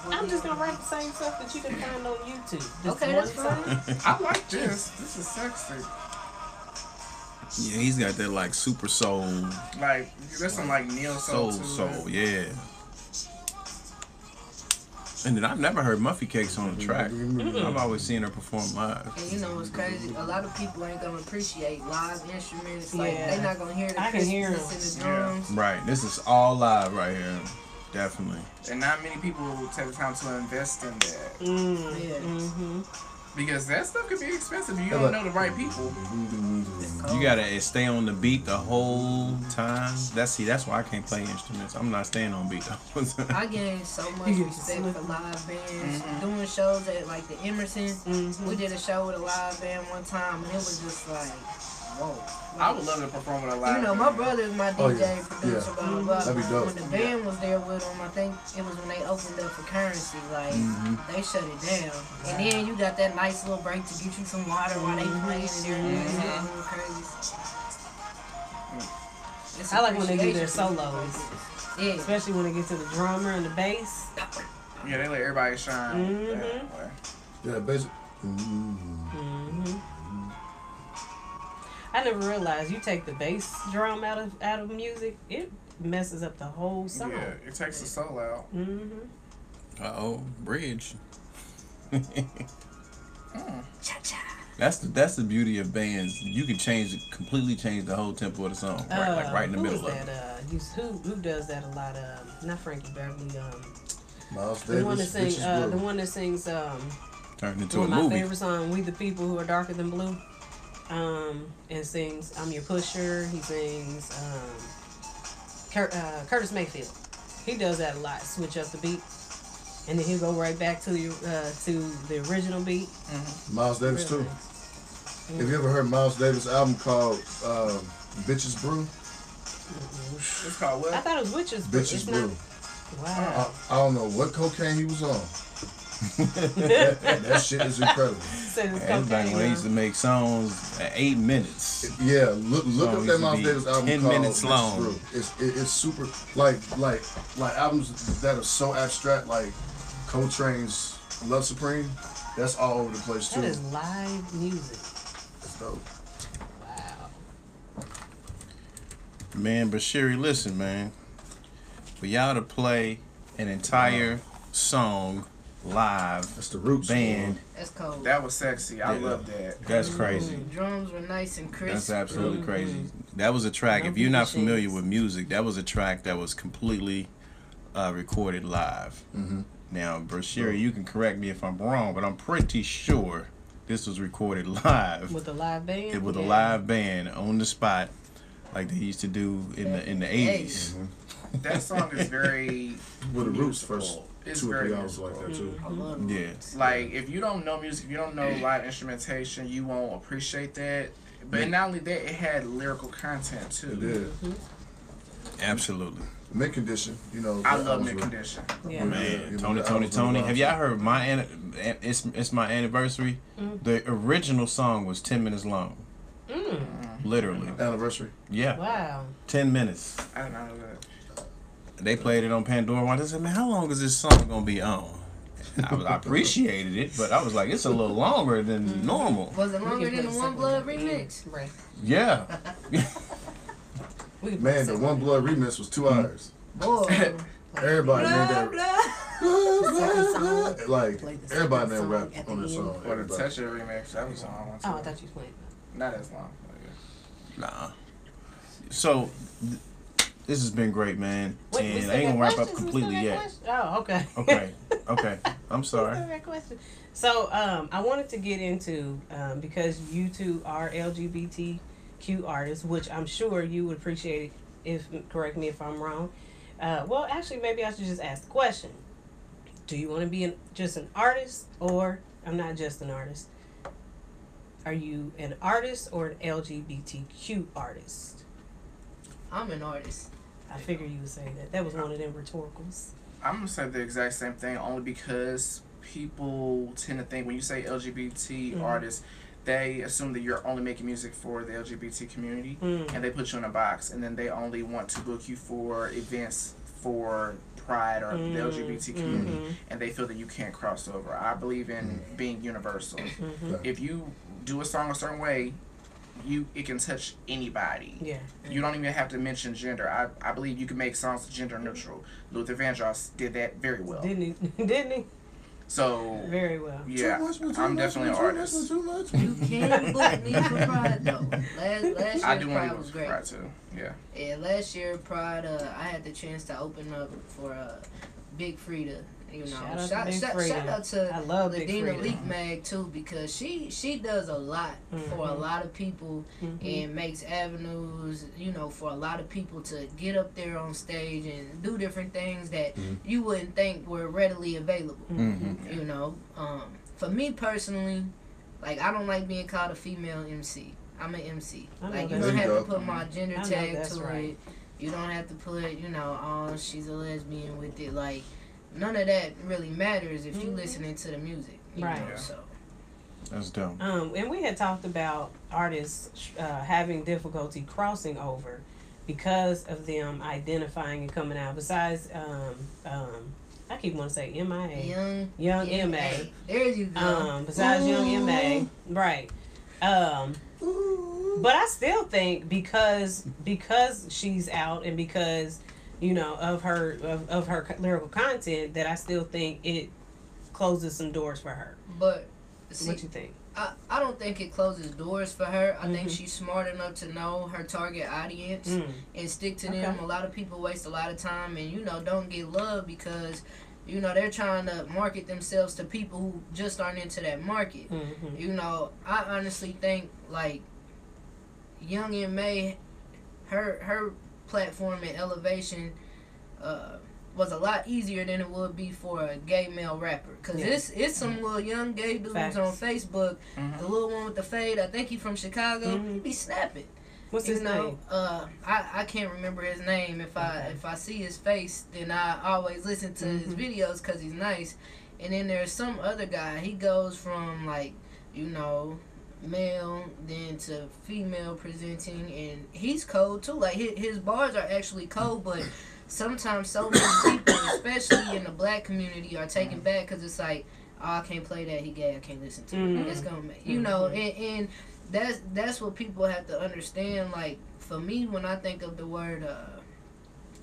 I'm just gonna write the same stuff that you can find on YouTube. This Okay, one that's song. I like this. This is sexy. Yeah, he's got that like super soul, Like, there's some like neo soul soul, to it. yeah. And then I've never heard Muffy Cakes on the track. I've always seen her perform live. And you know what's crazy? A lot of people ain't gonna appreciate live instruments. Like Yeah. they not gonna hear the I can hear crispness in the them. drums. Right, this is all live right here. Definitely. And not many people will take the time to invest in that. Yeah. Mm-hmm. Because that stuff could be expensive if you don't know the right people. You gotta stay on the beat the whole time. That's why I can't play instruments. I'm not staying on beat the whole time. I gained so much You get respect slippy. for live bands. Doing shows at like the Emerson. Mm-hmm. We did a show with a live band one time and it was just like, whoa. I would love to perform with a live You know, my band. brother is my DJ, Oh, yeah. producer, Yeah. blah, blah, blah. That'd be dope. When the band was there with them, I think it was when they opened up for Currency, like, they shut it down. And then you got that nice little break to get you some water while they playing and everything. It's all going crazy. It's I like when they do their appreciation. solos, Yeah. especially when they get to the drummer and the bass. Yeah, they let everybody shine. Mhm. that way. Yeah, basic. Mm-hmm. I never realized you take the bass drum out of music, it messes up the whole song. Yeah, it takes the soul out. Mm-hmm. Bridge. Cha-cha. That's the beauty of bands. You can completely change the whole tempo of the song, right in the who middle is of it. that? Who does that a lot? Not Frankie Beverly. Miles The one that Davis, sings. Bitches The Brew. one that sings. Turned into One a of my movie. favorite song, "We the People Who Are Darker Than Blue," and sings "I'm Your Pusher." He sings Curtis Mayfield. He does that a lot. Switch up the beat, and then he'll go right back to the original beat. Miles Davis Real too. nice. Have you ever heard Miles Davis' album called Bitches Brew? It's called I what? thought it was Witches. Bitches Brew. Wow. I don't know what cocaine he was on. that shit is incredible. Said it's That's back when they cocaine, used to make songs at 8 minutes. Yeah, look Song up used that to Miles be Davis album 10 called minutes Bitches long. Brew. It's super like albums that are so abstract, like Coltrane's Love Supreme. That's all over the place too. That is live music. That's dope. Wow. Man, but Sherry, listen, man. For y'all to play an entire song live, That's the roots band, That's cold. That was sexy. I Yeah. love that. that's crazy. The drums were nice and crisp. That's absolutely crazy. That was a track. No If you're not beat familiar machines. with music, that was a track that was completely recorded live. Now, Brashiri, you can correct me if I'm wrong, but I'm pretty sure this was recorded live With the live band. with a Yeah. live band on the spot, like they used to do in the 80s. That song is very With the roots musical. first It's 2 or very 3 hours musical. like that too. I love it. Yeah. Like, if you don't know music, if you don't know live instrumentation, you won't appreciate that. But not only that, it had lyrical content too. It did. Absolutely. Mint Condition, you know. I love Mint Condition. Yeah. Man, Tony. Have y'all heard my it's my anniversary? The original song was 10 minutes long. Literally. Anniversary? Yeah. Wow. 10 minutes. I don't know that. They played it on Pandora. I said, man, how long is this song gonna be on? I appreciated it, but I was like, it's a little longer than normal. Was it longer than the One Blood remix? Right. Yeah. Man, the One Blood remix was 2 hours. Boy. Everybody made that. Song. Like, Play the everybody second made song rap at on the this end. song. Or the Everybody. Toucher remix, that was on one too. Oh, I thought you was playing. Not as long. But Nah. So, this has been great, man. Wait, And I ain't gonna wrap up completely yet. Oh, okay. Okay. I'm sorry. So, I wanted to get into, because you two are LGBTQ artists, which I'm sure you would appreciate if, correct me if I'm wrong. Well, actually, maybe I should just ask the question. Do you want to be just an artist, or I'm not just an artist? Are you an artist or an LGBTQ artist? I'm an artist. I figure you would say that. That was one of them rhetoricals. I'm gonna say the exact same thing, only because people tend to think when you say LGBT artists, they assume that you're only making music for the LGBT community, and they put you in a box, and then they only want to book you for events for Pride or the LGBT community, and they feel that you can't cross over. I believe in being universal. If you do a song a certain way, it can touch anybody. Yeah. You don't even have to mention gender. I believe you can make songs gender neutral. Luther Vandross did that very well. Didn't he? Didn't he? So Very well. yeah, I'm definitely an artist. You can book me for Pride though. Last I year do Pride want was to great. Pride too. Yeah. Yeah, last year Pride, I had the chance to open up for Big Frida. You know, Shout out to shout I out love to Big Ladina Frida. Leak Mag too, because she does a lot for a lot of people and makes avenues, you know, for a lot of people to get up there on stage and do different things that you wouldn't think were readily available. You know, for me personally, like, I don't like being called a female MC. I'm an MC. Like, you don't have to put my gender tag to it. You don't have to put, you know, oh, she's a lesbian with it. Like, none of that really matters if you listening to the music. You know, so. That's dope. And we had talked about artists having difficulty crossing over because of them identifying and coming out. Besides, I keep wanting to say MIA. Young MA. There you go. Besides Young MA. Right. But I still think because she's out and because, you know, of her lyrical content, that I still think it closes some doors for her. But see, what you think? I don't think it closes doors for her. I think she's smart enough to know her target audience and stick to them. A lot of people waste a lot of time and, you know, don't get love because, you know, they're trying to market themselves to people who just aren't into that market. You know, I honestly think, like, Young M.A., her platform and elevation was a lot easier than it would be for a gay male rapper. Because it's some little young gay dudes on Facebook. The little one with the fade, I think he from Chicago, he be snapping. What's his name? I can't remember his name. If I see his face, then I always listen to his videos because he's nice. And then there's some other guy. He goes from, like, you know, male then to female presenting, and he's cold too. Like, his bars are actually cold, but sometimes so many people, especially in the black community, are taken back because it's like, oh, I can't play that, he gay, I can't listen to it. It's gonna make, you know, and that's what people have to understand. Like, for me, when I think of the word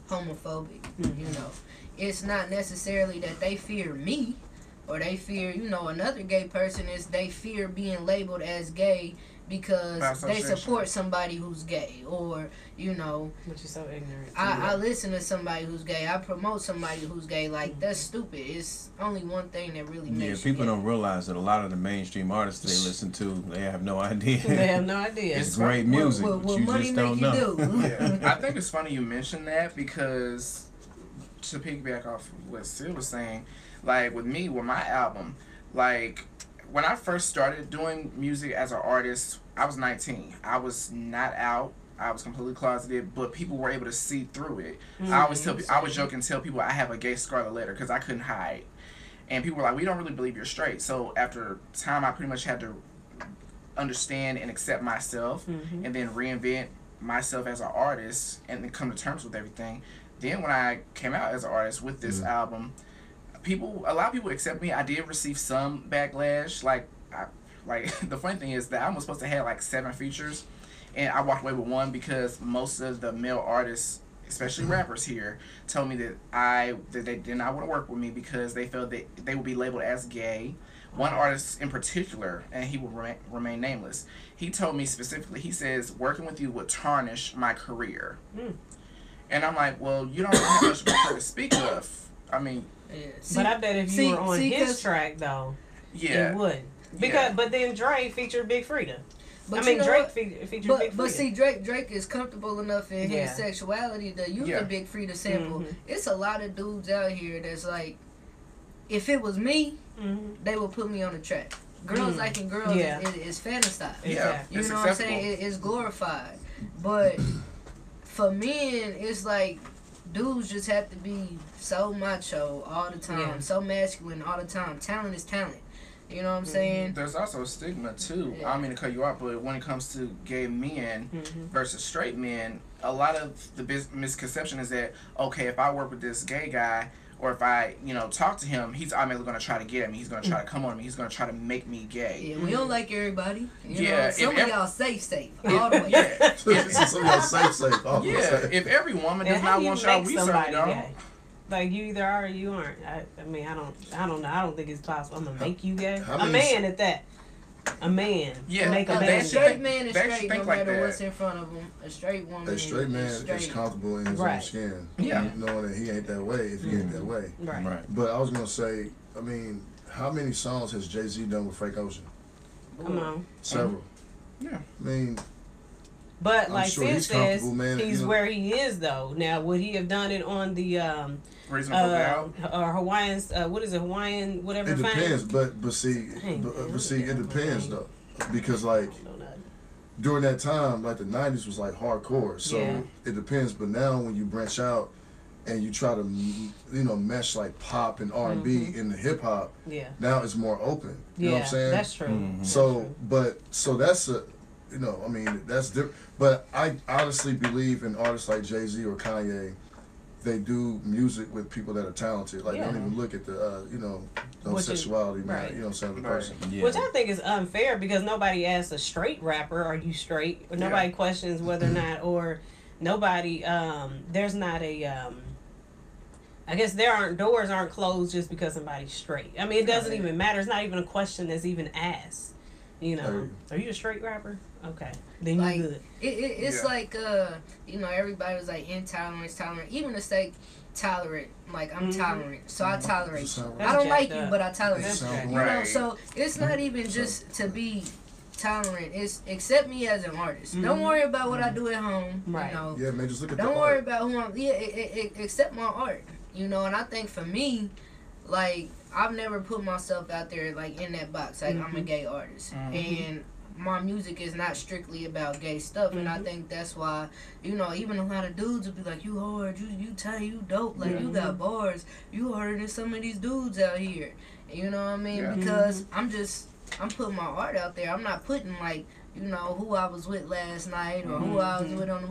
homophobic, you know, it's not necessarily that they fear me or they fear, you know, another gay person. Is they fear being labeled as gay because they support somebody who's gay, or, you know, Which is so ignorant. I listen to somebody who's gay, I promote somebody who's gay. Like, that's stupid. It's only one thing that really makes people you gay. don't realize that a lot of the mainstream artists they listen to, they have no idea. They have no idea. It's great music, but you just don't know. I think it's funny you mentioned that, because to piggyback off what Sid was saying, like, with me, with my album, like, when I first started doing music as an artist, I was 19. I was not out. I was completely closeted, but people were able to see through it. I always I was joking, tell people I have a gay scarlet letter because I couldn't hide. And people were like, we don't really believe you're straight. So after time, I pretty much had to understand and accept myself and then reinvent myself as an artist and then come to terms with everything. Then when I came out as an artist with this album, a lot of people accept me. I did receive some backlash. Like the funny thing is the album was supposed to have like 7 features, and I walked away with 1 because most of the male artists, especially rappers here, told me that they did not want to work with me because they felt that they would be labeled as gay. One artist in particular, and he will remain nameless, he told me specifically, he says, working with you would tarnish my career. And I'm like, well, you don't really have much more to speak of. I mean... Yeah. But I bet if you were on his track, though, it would. Because, But then Drake featured Big Frida. But Drake featured Big Frida. But see, Drake is comfortable enough in his sexuality to use the Big Frida sample. It's a lot of dudes out here that's like, if it was me, they would put me on the track. Girls liking girls is fantasized. Yeah, you know what I'm saying? It's glorified. But for men, it's like dudes just have to be so macho all the time, so masculine all the time. Talent is talent. You know what I'm saying? There's also a stigma too. I don't mean to cut you off, but when it comes to gay men versus straight men, a lot of the misconception is that, okay, if I work with this gay guy, or if I, talk to him, he's automatically going to try to get at me. He's going to try to come on me. He's going to try to make me gay. Yeah, we don't like everybody. You know, some of y'all safe all the way. Some of y'all safe all the way. If every woman does not want y'all, we certainly don't. Gay? Like, you either are or you aren't. I mean, I don't know. I don't think it's possible. I'm going to make you gay. A man at that. A man. Yeah. Make a man. A straight man is straight no matter like what's in front of him. A straight woman a straight man is comfortable in his own skin. Knowing that he ain't that way if he ain't that way. Right. But I was going to say, I mean, how many songs has Jay-Z done with Frank Ocean? Come on. Several. Yeah. I mean... But like Sid says, he's where he is though. Now, would he have done it on the Reasonable Doubt or Hawaiian's? What is it, Hawaiian? Whatever. It depends, but see, it depends though, because like during that time, like the '90s was like hardcore, so it depends. But now when you branch out and you try to mesh like pop and R&B in the hip hop, now it's more open. You know what I'm saying? That's true. So that's a. I mean, that's different. But I honestly believe in artists like Jay-Z or Kanye, they do music with people that are talented. Like, don't even look at the, homosexuality, man. You know what I'm saying? The person. Yeah. Which I think is unfair because nobody asks a straight rapper, are you straight? Or nobody questions whether or not, or nobody, there's not a, I guess doors aren't closed just because somebody's straight. I mean, it doesn't even matter. It's not even a question that's even asked. Are you a straight rapper? Okay, then you're good. It's like, everybody was like intolerant, tolerant. Even to say tolerant, like I'm tolerant, so I tolerate you. I don't like you, but I tolerate you. You know, so it's not even just to be tolerant. It's accept me as an artist. Don't worry about what I do at home. Right. Yeah, man, just look at don't worry about who I'm. Yeah, accept my art. And I think for me, like, I've never put myself out there like in that box. Like I'm a gay artist, and my music is not strictly about gay stuff. And I think that's why, even a lot of dudes will be like, "You hard, you tight, you dope, like you got bars, you harder than some of these dudes out here." You know what I mean? Yeah. Because I'm putting my art out there. I'm not putting like who I was with last night or who I was with on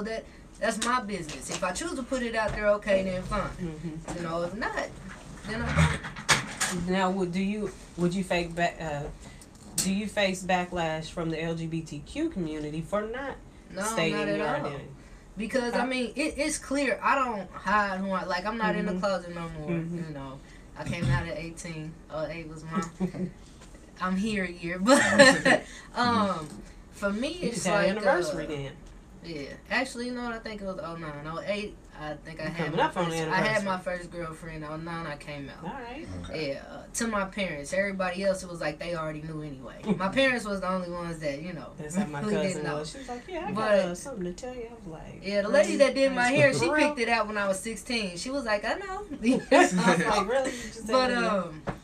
the that's my business. If I choose to put it out there, okay, then fine. If not, then I don't. Now, do you face backlash from the LGBTQ community for not stating not at your all. identity? Because I mean, it's clear. I don't hide who I like. I'm not in the closet no more. I came out at 18. 8 was my. I'm here a year, but for me, you it's just like had an anniversary then. Yeah, actually, I think it was 09, 08. I think I had my first girlfriend. 09, I came out. All right. Okay. Yeah, to my parents. Everybody else, it was like they already knew anyway. My parents was the only ones that That's how my cousin was. She was like, "Yeah, I got something to tell you." I was like, "Yeah, the lady that did my hair, she picked it out when I was 16. She was like, I know." I was like, "Really?" But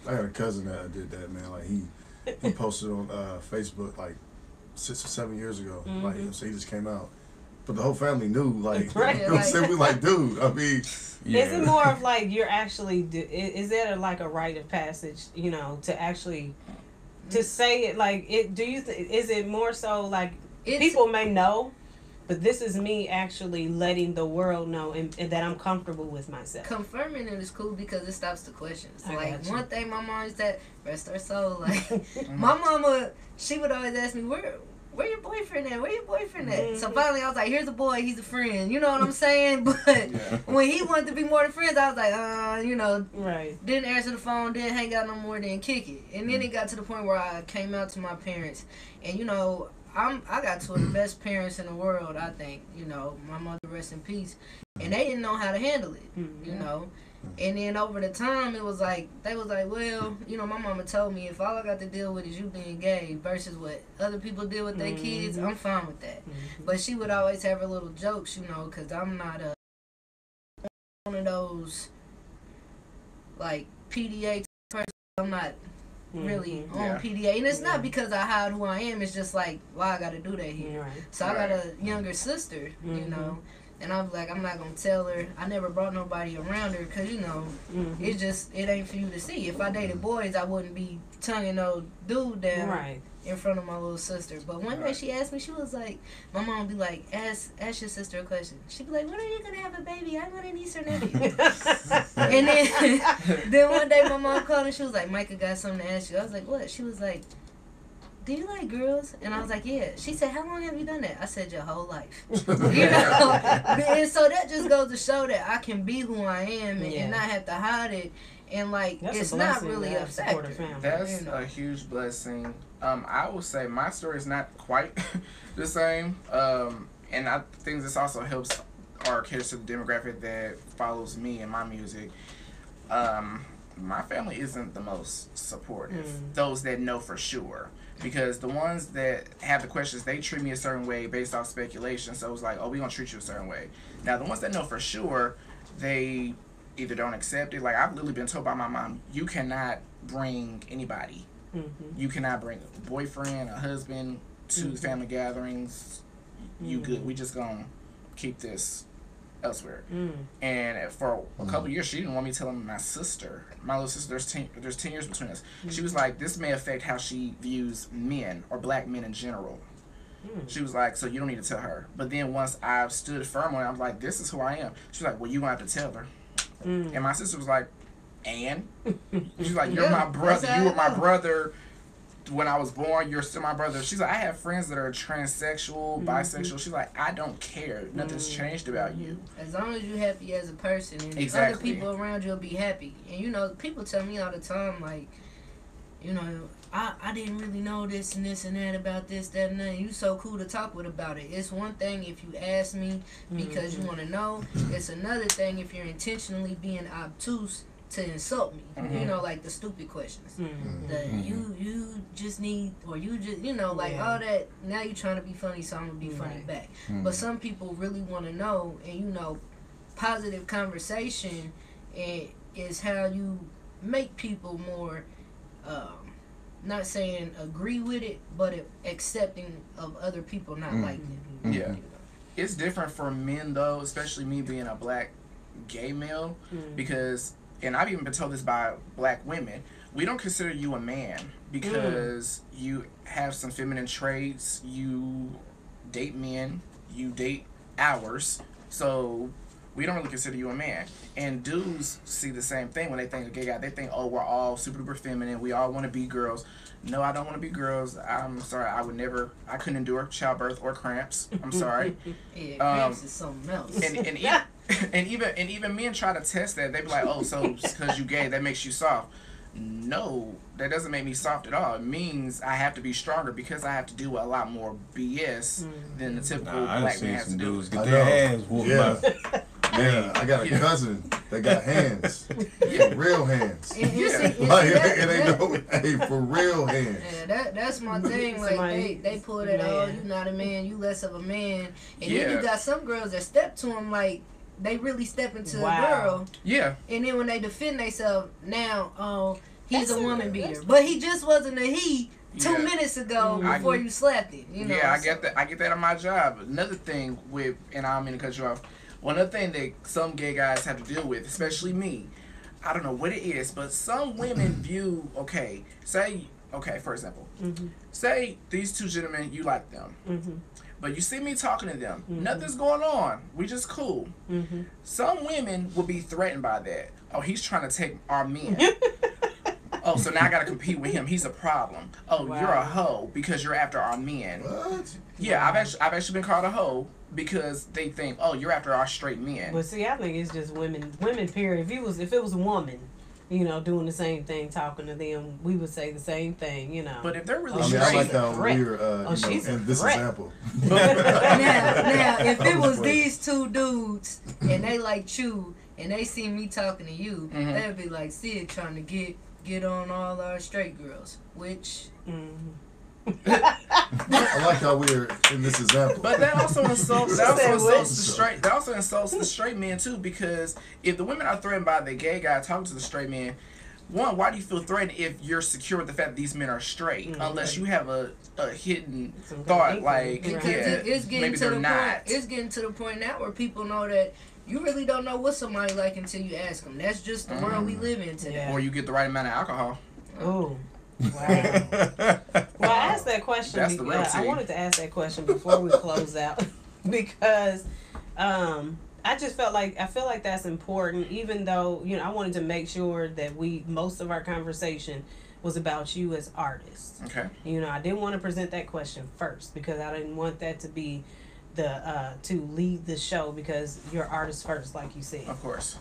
I had a cousin that did that, man. Like he posted on Facebook like 6 or 7 years ago. Like, so he just came out. But the whole family knew, like, Right. you know what I'm saying? We like, dude, I mean. Yeah. Is it more of like you're actually, is that like a rite of passage, you know, to actually, to say it like, do you, is it more so like, people may know, but this is me actually letting the world know and that I'm comfortable with myself. Confirming it is cool because it stops the questions. I Like, got you. one thing my mom used to, rest her soul, like, my mama, she would always ask me, where your boyfriend at? Where your boyfriend at? So finally I was like, here's a boy, he's a friend. You know what I'm saying? But when he wanted to be more than friends, I was like, you know, Right. didn't answer the phone, didn't hang out no more, didn't kick it. And then it got to the point where I came out to my parents. And, you know, I got two of the best parents in the world, I think. You know, my mother, rest in peace. And they didn't know how to handle it, you know. And then over the time, it was like, they was like, well, you know, my mama told me if all I got to deal with is you being gay versus what other people deal with their kids, I'm fine with that. But she would always have her little jokes, you know, because I'm not one of those, like, PDA person. I'm not really on PDA. And it's not because I hide who I am. It's just like, why I got to do that here? Right. So I got a younger sister, you know. And I'm like, I'm not going to tell her. I never brought nobody around her because, you know, it ain't for you to see. If I dated boys, I wouldn't be tonguing no dude down in front of my little sister. But one day she asked me, she was like, my mom would be like, ask your sister a question. She'd be like, when are you going to have a baby? I want a niece or nephew. And then one day my mom called and she was like, Micah got something to ask you. I was like, what? She was like, do you like girls? And I was like, yeah. She said, how long have you done that? I said, your whole life. You know? And so that just goes to show that I can be who I am and not have to hide it. And, like, it's not really a factor. That's a huge blessing. I will say my story is not quite the same. And I think this also helps or caters to the demographic that follows me and my music. My family isn't the most supportive. Those that know for sure. Because the ones that have the questions, they treat me a certain way based off speculation. So it's like, oh, we're going to treat you a certain way. Now, the ones that know for sure, they either don't accept it. Like, I've literally been told by my mom, you cannot bring anybody. You cannot bring a boyfriend, a husband to family gatherings. You good. We just going to keep this elsewhere. And for a couple of years, she didn't want me telling my sister. My little sister, there's 10 years between us. She was like, this may affect how she views men or black men in general. She was like, so you don't need to tell her. But then once I stood firm on it, I was like, this is who I am. She was like, well, you going to have to tell her. And my sister was like, and? She's like, you're my brother. You were my brother when I was born. You're still my brother. She's like, I have friends that are transsexual, bisexual. She's like, I don't care. Nothing's changed about you. As long as you're happy as a person and other people around you will be happy. And, you know, people tell me all the time, like, you know, I didn't really know this and that about this, that, and that. You so cool to talk with about it. It's one thing if you ask me because you want to know. It's another thing if you're intentionally being obtuse to insult me. You know, like the stupid questions. You just need, or you just, you know, like all that. Now you're trying to be funny, so I'm going to be funny back. But some people really want to know, and, you know, positive conversation is how you make people more, not saying agree with it, but accepting of other people not liking it. Yeah. It's different for men, though, especially me being a black gay male, because, and I've even been told this by black women, we don't consider you a man because you have some feminine traits, you date men, you date ours, so we don't really consider you a man. And dudes see the same thing when they think of a gay guy. They think, oh, we're all super duper feminine. We all want to be girls. No, I don't want to be girls. I'm sorry. I couldn't endure childbirth or cramps. I'm sorry. Yeah, cramps is something else. And even men try to test that. They be like, oh, so because you gay, that makes you soft. No, that doesn't make me soft at all. It means I have to be stronger because I have to do a lot more BS than the typical black man has to do. Dudes get their hands whooped Yeah, I got a cousin that got hands. Real hands. And For real hands. Yeah, that's my thing. Like they pull that, oh, you not a man, you less of a man. And then you got some girls that step to him like they really step into a girl. Yeah. And then when they defend themselves, now, oh, he's a woman beater. But he just wasn't a he 2 minutes ago before you slapped it. You know. Yeah, I get that on my job. Another thing with, and I don't mean to cut you off. One other thing that some gay guys have to deal with, especially me, I don't know what it is, but some women view, for example, say these two gentlemen, you like them, but you see me talking to them, nothing's going on, we just cool. Some women will be threatened by that. Oh, he's trying to take our men. Oh, so now I gotta compete with him. He's a problem. Oh, you're a hoe because you're after our men. What? Yeah, I've actually been called a hoe because they think, oh, you're after our straight men. But see, I think it's just women. Period. If it was a woman, you know, doing the same thing, talking to them, we would say the same thing, you know. But if they're really I straight, like how we're she's in this example. now, if it was these two dudes and they like you and they see me talking to you, they'd be like, Sid trying to get on all our straight girls, which. I like how we're in this example. But that also insults the straight men too, because if the women are threatened by the gay guy talking to the straight man, one, why do you feel threatened if you're secure with the fact that these men are straight? Unless you have a hidden thought like, it's getting maybe to they're the not. point. It's getting to the point now where people know that you really don't know what somebody like until you ask them. That's just the world we live in today. Or you get the right amount of alcohol. Oh. Wow. Well, I asked that question. That's the real tea. I wanted to ask that question before we close out because I feel like that's important. Even though I wanted to make sure that most of our conversation was about you as artists. Okay. I didn't want to present that question first because I didn't want that to be to lead the show because you're artist first, like you said. Of course.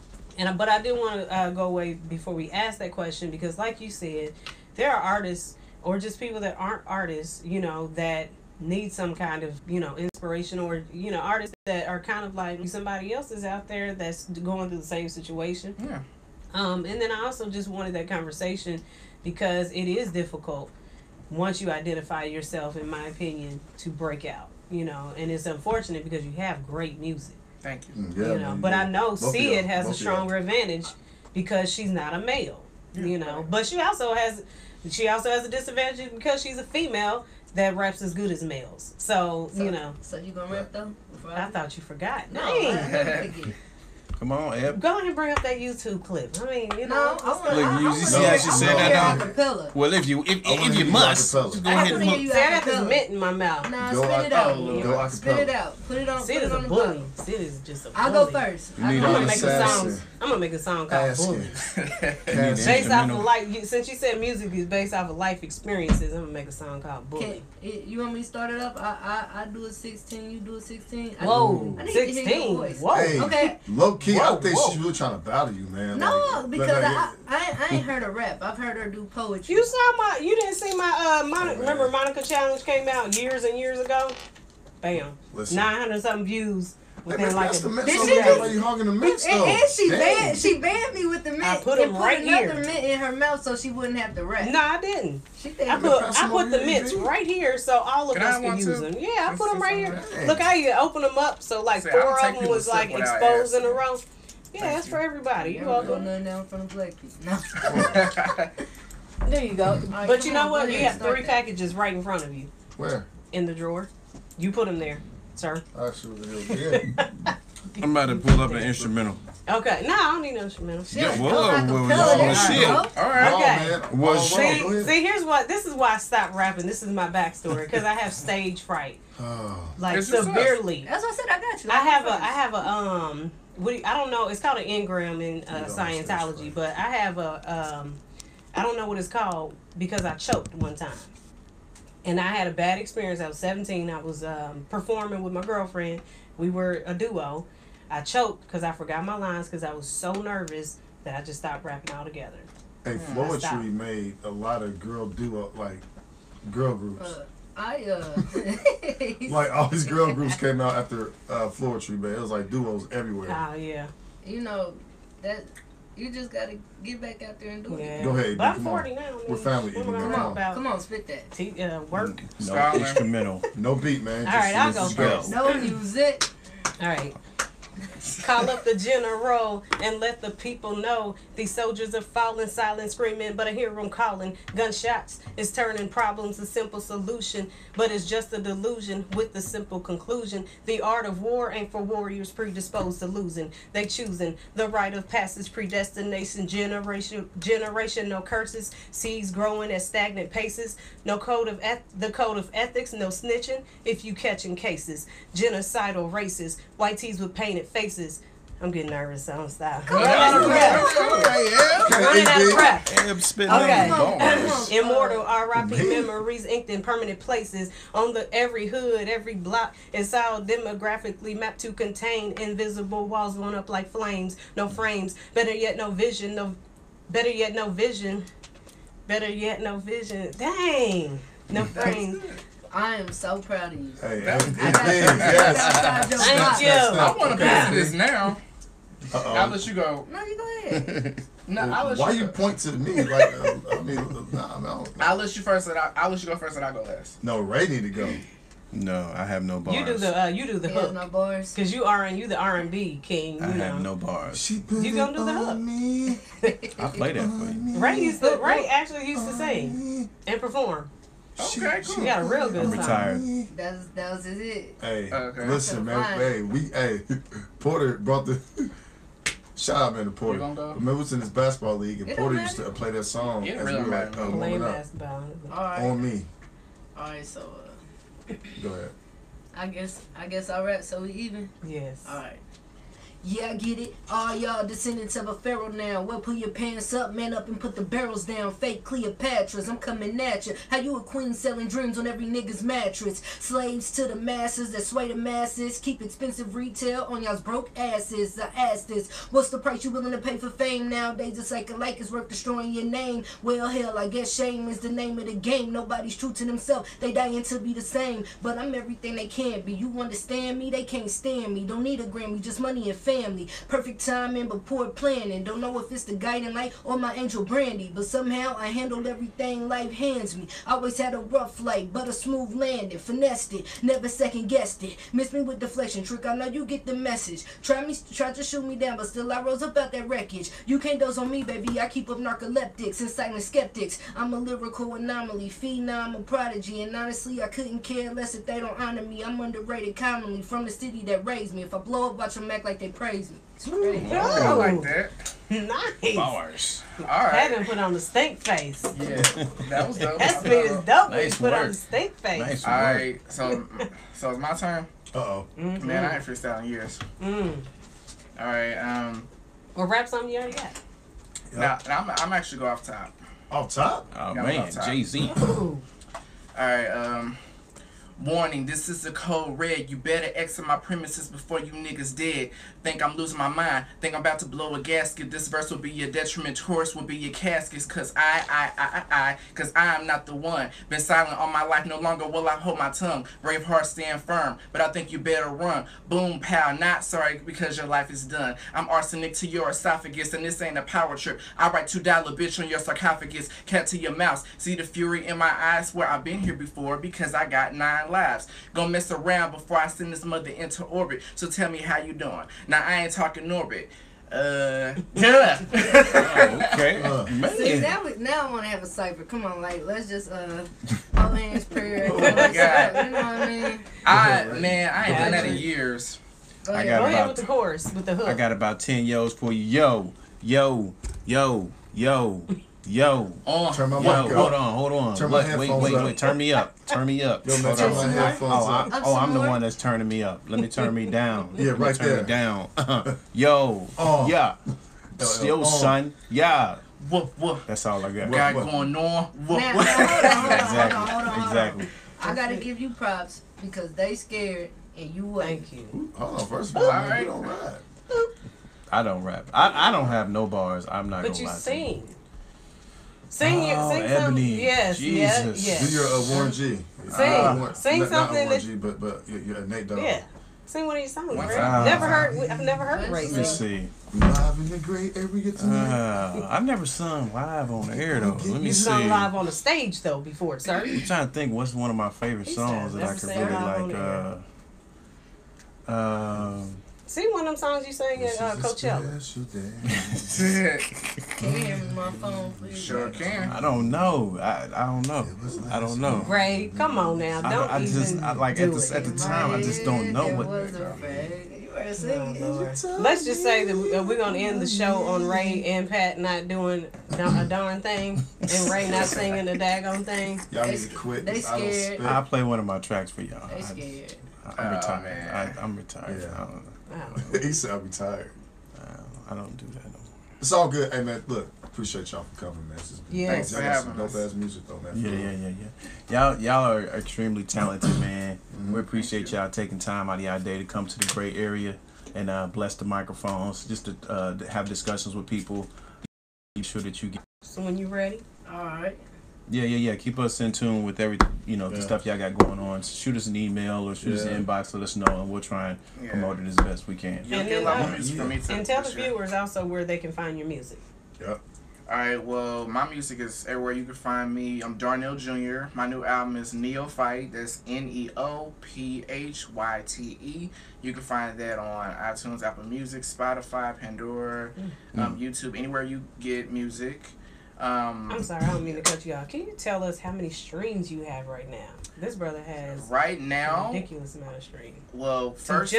But I didn't want to go away before we ask that question because, like you said, there are artists or just people that aren't artists, that need some kind of, inspiration or, artists that are kind of like somebody else is out there that's going through the same situation. Yeah. And then I also just wanted that conversation because it is difficult once you identify yourself, in my opinion, to break out, and it's unfortunate because you have great music. Thank you. Yeah, But I know Sid has a stronger advantage because she's not a male, but she also has a disadvantage because she's a female that raps as good as males. So So you gonna rap though? I thought you forgot. No, Dang. I never forget. Come on, Eb. Go ahead and bring up that YouTube clip. I mean, No, you see how she said that now? Acapella. Well, if you must, just go I ahead wanna and hear you See, I got this acapella. mint in my mouth. Nah, Go spit it out. acapella. Spit it out. Put it on. Sid Put is it a on the bully. block. Sid is just a bully. I'll go first. You need I'm all gonna the make a song. sass. I'm gonna make a song called Ask Bully. it. Based off of since you said music is based off of life experiences, I'm gonna make a song called Bully. You want me to start it up? I do a 16. You do a 16. Whoa, I need to hear your 16. voice. Whoa. Hey, Okay. low key, I Whoa, think whoa. she's really trying to battle you, man. No, Like, because like, I ain't heard her rap. I've heard her do poetry. You didn't see my remember Monica Challenge came out years and years ago? Bam. Listen. 900 something views Hey, within man, like that's the a mix. Did So she that just- lady hogging the mix, though. And Damn. she banned me with the mint. I put and 'em right another here. mint in her mouth so she wouldn't have to rap. No, I didn't. She think I pass them put over the here, mints baby? right here so all of Can I us have can one use too? them. Yeah, I put them right here. Dang. Look how you open them up so like See, I don't 4 take of them people was to like sip without exposed in a asking. row. Yeah, that's for everybody. You You don't go welcome. nothing down from the black people. No. There you go. right, But come you know on, what? go You ahead, have start 3 that. packages right in front of you Where? in the drawer. You put them there, sir. Actually, yeah. I'm about to pull up an instrumental. Okay. No, I don't need no instrumental. Yeah, Go whoa, acapella whoa, there, whoa, you shit. know? All right. Okay. Oh, man. Well, Oh, shit. go ahead. See, this is why I stopped rapping. This is my backstory because I have stage fright, Oh. like It's just us. severely. That's what I said. I got you. I have a I don't know. It's called an engram in don't Scientology, say but I have a I don't know what it's called because I choked one time, and I had a bad experience. I was 17. I was performing with my girlfriend. We were a duo. I choked because I forgot my lines because I was so nervous that I just stopped rapping altogether. Hey, I stopped. Floetry made a lot of girl duo, like girl groups. Like all these girl groups came out after Floetry, man. It was like duos everywhere. Oh yeah, you know that you just gotta get back out there and do it. yeah. Go ahead, But I'm come on. 40 now. We're family, What am I Edie, gonna man. talk about? Come on, spit that. Work. No Scholar. instrumental. No beat, man. All right, I'll go just first. No music. All right. Call up the general and let the people know these soldiers are falling silent, screaming, but I hear them calling. Gunshots is turning problems a simple solution, but it's just a delusion with the simple conclusion. The art of war ain't for warriors predisposed to losing. They choosing the rite of passage, predestination, generation, no curses, seeds growing at stagnant paces. No code of the code of ethics, no snitching if you catching cases. Genocidal races, white tees with painted faces. I'm getting nervous, so I'm stop. Running out of breath. Running out of breath. Okay. Immortal R.I.P. memories inked in permanent places. On the every hood, every block is all demographically mapped to contain invisible walls going up like flames. No frames. Better yet, no vision. Better yet, no vision. Dang. No frames. I am so proud of you. Hey, Yes. Thank you. I want to pass this now. Uh-oh. I'll let you go. No, you go ahead. No, I'll let Why you you go. point to me like? I mean, nah, no. I'll let you first. I'll let you go first, and I'll go last. No, Ray need to go. No, I have no bars. You do the He has hook. no bars. Cause you the R&B king. You I know. have no bars. She put You gonna do the it hook? on me. I'll play that for you. Ray actually used to sing and perform. Okay, cool. He got a real good I'm song. retired. That was it. Hey, Okay. listen, man. Fine. Hey, Porter brought the. Shout out, man, to Porter. You gonna go? Remember, we was in this basketball league, and It Porter don't used to play that song It as really we were matter. warming Blane up. basketball. All right. On me. All right. So Go ahead. I guess all right. So we even. Yes. All right. Yeah, I get it. All y'all descendants of a pharaoh now. Well, pull your pants up, man up, and put the barrels down. Fake Cleopatras, I'm coming at ya. How you a queen selling dreams on every nigga's mattress? Slaves to the masses that sway the masses. Keep expensive retail on y'all's broke asses. I ask this, what's the price you willing to pay for fame? Nowadays it's like it's worth destroying your name. Well, hell, I guess shame is the name of the game. Nobody's true to themselves, they dying to be the same. But I'm everything they can be. You understand me? They can't stand me. Don't need a Grammy, just money and family. Perfect timing but poor planning. Don't know if it's the guiding light or my angel Brandy, but somehow I handled everything life hands me. Always had a rough flight but a smooth landing. Finessed it, never second guessed it. Miss me with deflection trick, I know you get the message. Try to shoot me down but still I rose up out that wreckage. You can't dose on me, baby, I keep up narcoleptics and silent skeptics. I'm a lyrical anomaly, phenom, a prodigy, and honestly I couldn't care less if they don't honor me. I'm underrated commonly from the city that raised me. If I blow up, watch them act like they praise me. It's crazy. I like that. Nice. Bars. All Had right. him put on the stink face. Yeah, that was dope. That speed is dope when Nice you put on work. the stink face. Nice All work. right. So it's my turn. Uh-oh. Man, I ain't freestyling years. Mm. All right. Or rap something you already got. Now I'm actually go off top. Off top? Oh Yeah, man, I'm outside. Jay-Z. Ooh. All right. Warning, this is a code red. You better exit my premises before you niggas dead. Think I'm losing my mind. Think I'm about to blow a gasket. This verse will be your detriment. Taurus will be your caskets. Cause cause I am not the one. Been silent all my life. No longer will I hold my tongue. Brave heart stand firm. But I think you better run. Boom, pow. Not sorry because your life is done. I'm arsenic to your esophagus. And this ain't a power trip. I write $2 bitch on your sarcophagus. Cat to your mouse. See the fury in my eyes? Where I've been here before. Because I got 9 lives. Gonna mess around before I send this mother into orbit. So tell me how you doing. Now I ain't talking orbit. Okay. Man. See, now I want to have a cipher. Come on, like, let's just, all hands prayer. Oh my God. You know what I mean? I ain't done that in years. Go I ahead. got Go ahead about- with the chorus, with the hook. I got about 10 yos for you. Yo. Turn my Yo, mic hold up. on. Turn my Look, headphones wait. up. Turn me up. Yo, man, Hold turn on. my headphones up. I'm the one that's turning me up. Let me turn me down. Yeah, Let me right turn there. me down. Yo. Oh. Yeah. Yo, son. Yeah. Whoop whoop. That's all I got. Got what? going on. Whoop Now, whoop. hold on. Exactly. I gotta give you props because they scared and you wasn't. Thank you. Hold on, first of all, man, Alright. we don't ride. I don't rap. I don't have no bars. I'm not But gonna you lie to sing. Sing Ebony. something. Yes, Jesus. yes. Do your Warren G. Sing not something Warren that- G, but you're Nate Dogg. Yeah. Sing one of your songs, One Ray. time. I've never heard Ray Let me sing. see. Live in the great area tonight. I've never sung live on the air though. Let me You see. sung live on the stage though before, sir. I'm trying to think what's one of my favorite He songs said that I never could say really live like. on Sing one of them songs you sang at Coachella. Can you hear me on my phone, please? Sure can. I don't know. I don't know. I don't know. Ray, come on now. Don't I just even like do at the time I just don't know what. Let's just say that we're gonna end the show on Ray and Pat not doing a darn thing, and Ray not singing the daggone thing. Y'all need to quit. They scared. I'll play one of my tracks for y'all. They scared. I'm retired. Man. I'm retired. Yeah. I don't know. He said I'm tired. I don't do that no more. It's all good. Hey man, look, appreciate y'all for coming, man. Thanks for having dope us. ass music though, man. Y'all are extremely talented, man. We appreciate y'all taking time out of y'all day to come to the Gray Area and bless the microphones, just to have discussions with people. Be sure that you get. So when you ready? All right. Yeah. Keep us in tune with every, the stuff y'all got going on. Shoot us an email or shoot us an inbox. Let us know, and we'll try and promote it as best we can. You'll get a lot more music from me too. And tell the viewers also where they can find your music. Yep. Alright, well, my music is everywhere you can find me. I'm Darnell Jr. My new album is Neophyte. That's Neophyte. You can find that on iTunes, Apple Music, Spotify, Pandora, YouTube, anywhere you get music. I'm sorry, I don't mean to cut you off. Can you tell us how many streams you have right now? This brother has right now a ridiculous amount of streams. Well, first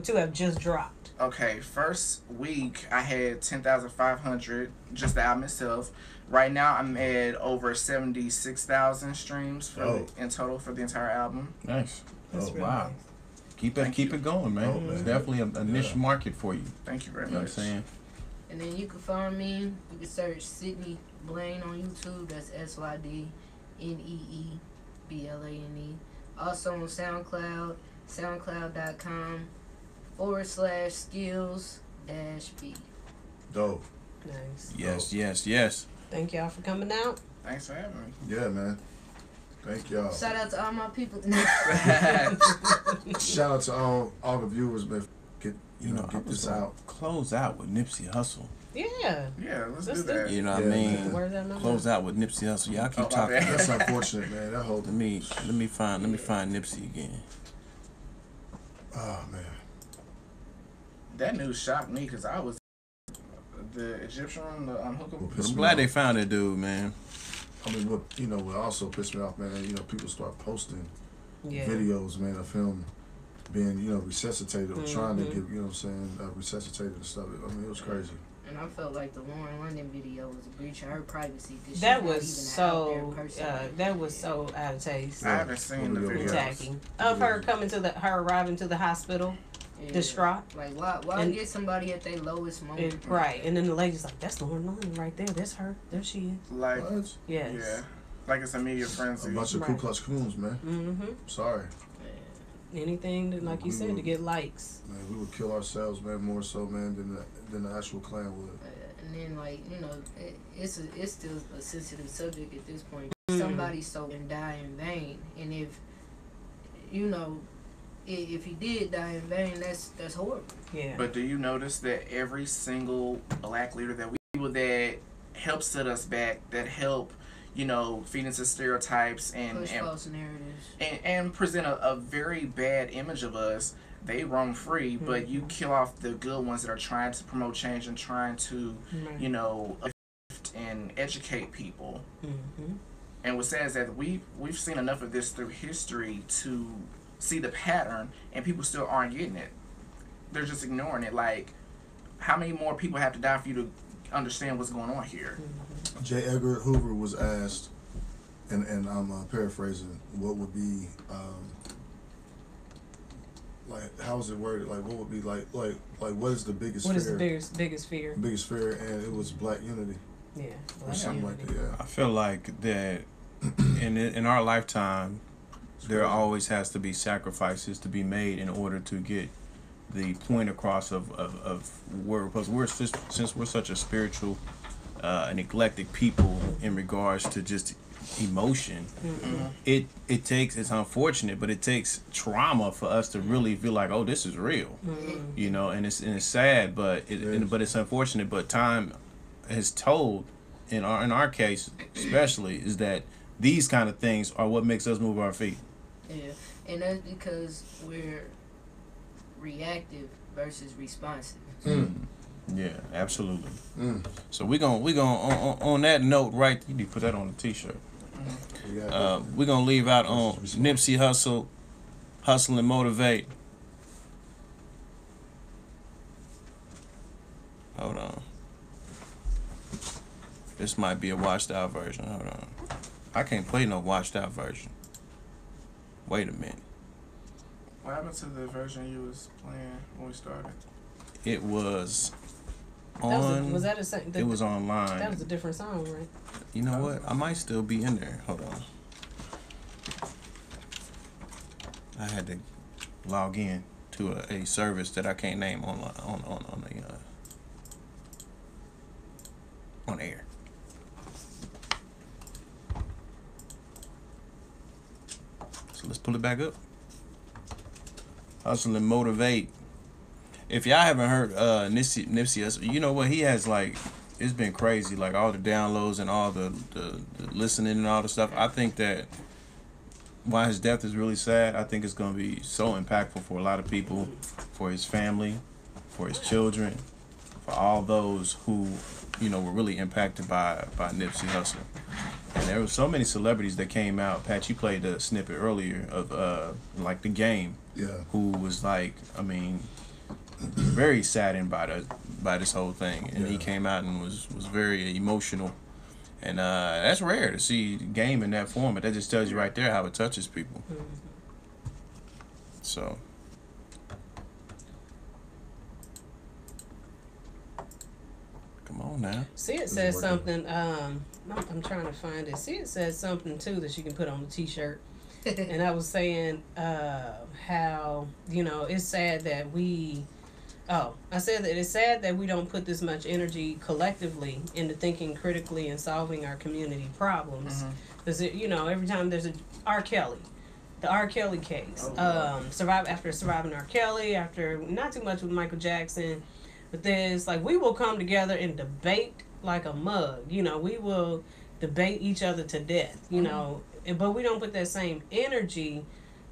two have just dropped. Okay, first week I had 10,500, just the album itself. Right now I'm at over 76,000 streams in total for the entire album. Nice. That's really wow. nice. Keep it going, man. It's definitely a niche market for you. Thank you very You know much. what I'm saying? And then you can find me. You can search Sydney Blane on YouTube. That's SYDNEEBLANE. Also on SoundCloud, soundcloud.com/skills-b. Dope. Nice. Yes. Thank y'all for coming out. Thanks for having me. Yeah, man. Thank y'all. Shout out to all my people. Shout out to all the viewers, man. Get this out. Close out with Nipsey Hussle. Yeah. Yeah, let's do Let's that. You know what I Yeah, mean? man. Where's that number? Close out with Nipsey Hussle. Y'all keep talking. That's unfortunate, man. That whole Let me find Nipsey again. Oh man. That news shocked me because I was the Egyptian hookup. Pissed I'm me glad off. they found it, dude, man. I mean, what also pissed me off, man. People start posting Yeah. videos, man, of him being, resuscitated or trying to get, resuscitated and stuff. I mean, it was crazy. And I felt like the Lauren London video was a breach of her privacy. That was so out of taste. I haven't seen the video. Attacking of her her arriving to the hospital, distraught. Like why get somebody at their lowest moment? Right, and then the lady's like, "That's Lauren London right there. That's her. There she is." Like, What? Yes. yeah, like it's a media A frenzy. bunch of Ku Right. Klux Kloons, man. Mm-hmm. Sorry. Anything that, like you said, to get likes. Man, we would kill ourselves, man, more so, man, than the actual Klan would. And then it's still a sensitive subject at this point. Somebody so and die in vain, and if he did die in vain, that's horrible. Yeah. But do you notice that every single black leader that help set us back, that help, feed into stereotypes Push false narratives. and present a very bad image of us, they roam free, but you kill off the good ones that are trying to promote change and trying to, uplift and educate people. Mm-hmm. And what's sad is that we've seen enough of this through history to see the pattern, and people still aren't getting it. They're just ignoring it. Like, how many more people have to die for you to understand what's going on here? J. Edgar Hoover was asked, and I'm paraphrasing, what would be, how is it worded? Like, what would be what is the biggest fear? What is the biggest fear? Biggest fear, and it was black unity. Yeah. Or something like that, yeah. I feel like that in our lifetime, there always has to be sacrifices to be made in order to get the point across of where, because since we're such a spiritual and eclectic people in regards to just emotion, it's unfortunate, but it takes trauma for us to really feel like, oh, this is real, and it's sad, but it's unfortunate. But time has told, in our case especially, is that these kind of things are what makes us move our feet. Yeah, and that's because we're reactive versus responsive. Yeah, absolutely. So we gonna on that note, right? You need to put that on the t-shirt. We're gonna leave out on Nipsey Hussle, Hustle and Motivate. Hold on. This might be a washed out version. Hold on. I can't play no washed out version. Wait a minute. What happened to the version you was playing when we started? It was on. It was online. That was a different song, right? You know what? I might still be in there. Hold on. I had to log in to a service that I can't name on air. So let's pull it back up. Hustle and Motivate. If y'all haven't heard Nipsey Hussle, you know what, he has like, it's been crazy, like all the downloads and all the listening and all the stuff. I think that why his death is really sad, I think it's going to be so impactful for a lot of people, for his family, for his children, for all those who, you know, were really impacted by Nipsey Hussle. And there were so many celebrities that came out. Pat, you played the snippet earlier of like The Game, who was like, I mean, very saddened by this whole thing, and he came out and was very emotional, and that's rare to see Game in that format. That just tells you right there how it touches people. So come on now. See, it says something. I'm trying to find it. See, it says something too that you can put on the t-shirt. And I was saying how, you know, it's sad that I said that it's sad that we don't put this much energy collectively into thinking critically and solving our community problems. Because, you know, every time there's the R. Kelly case, surviving R. Kelly, after not too much with Michael Jackson, but there's like, we will come together and debate like a mug. You know, we will debate each other to death, you know, but we don't put that same energy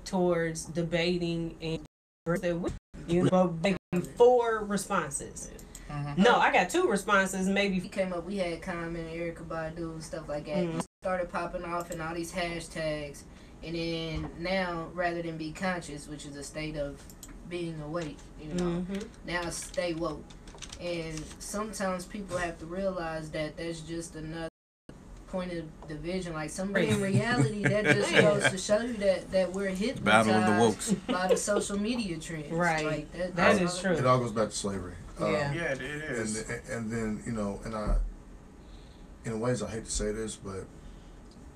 towards debating and you know, making 4 responses. No, I got 2 responses. Maybe we had Common, Erykah Badu, and stuff like that. Started popping off in all these hashtags, and then now, rather than be conscious, which is a state of being awake, you know, now stay woke. And sometimes people have to realize that that's just another point of division. Like, in reality, that just goes to show you that we're hypnotized Battle of the Wokes by the social media trends. Right. Like, that is true. It all goes back to slavery. It is. And then, you know, and in ways I hate to say this, but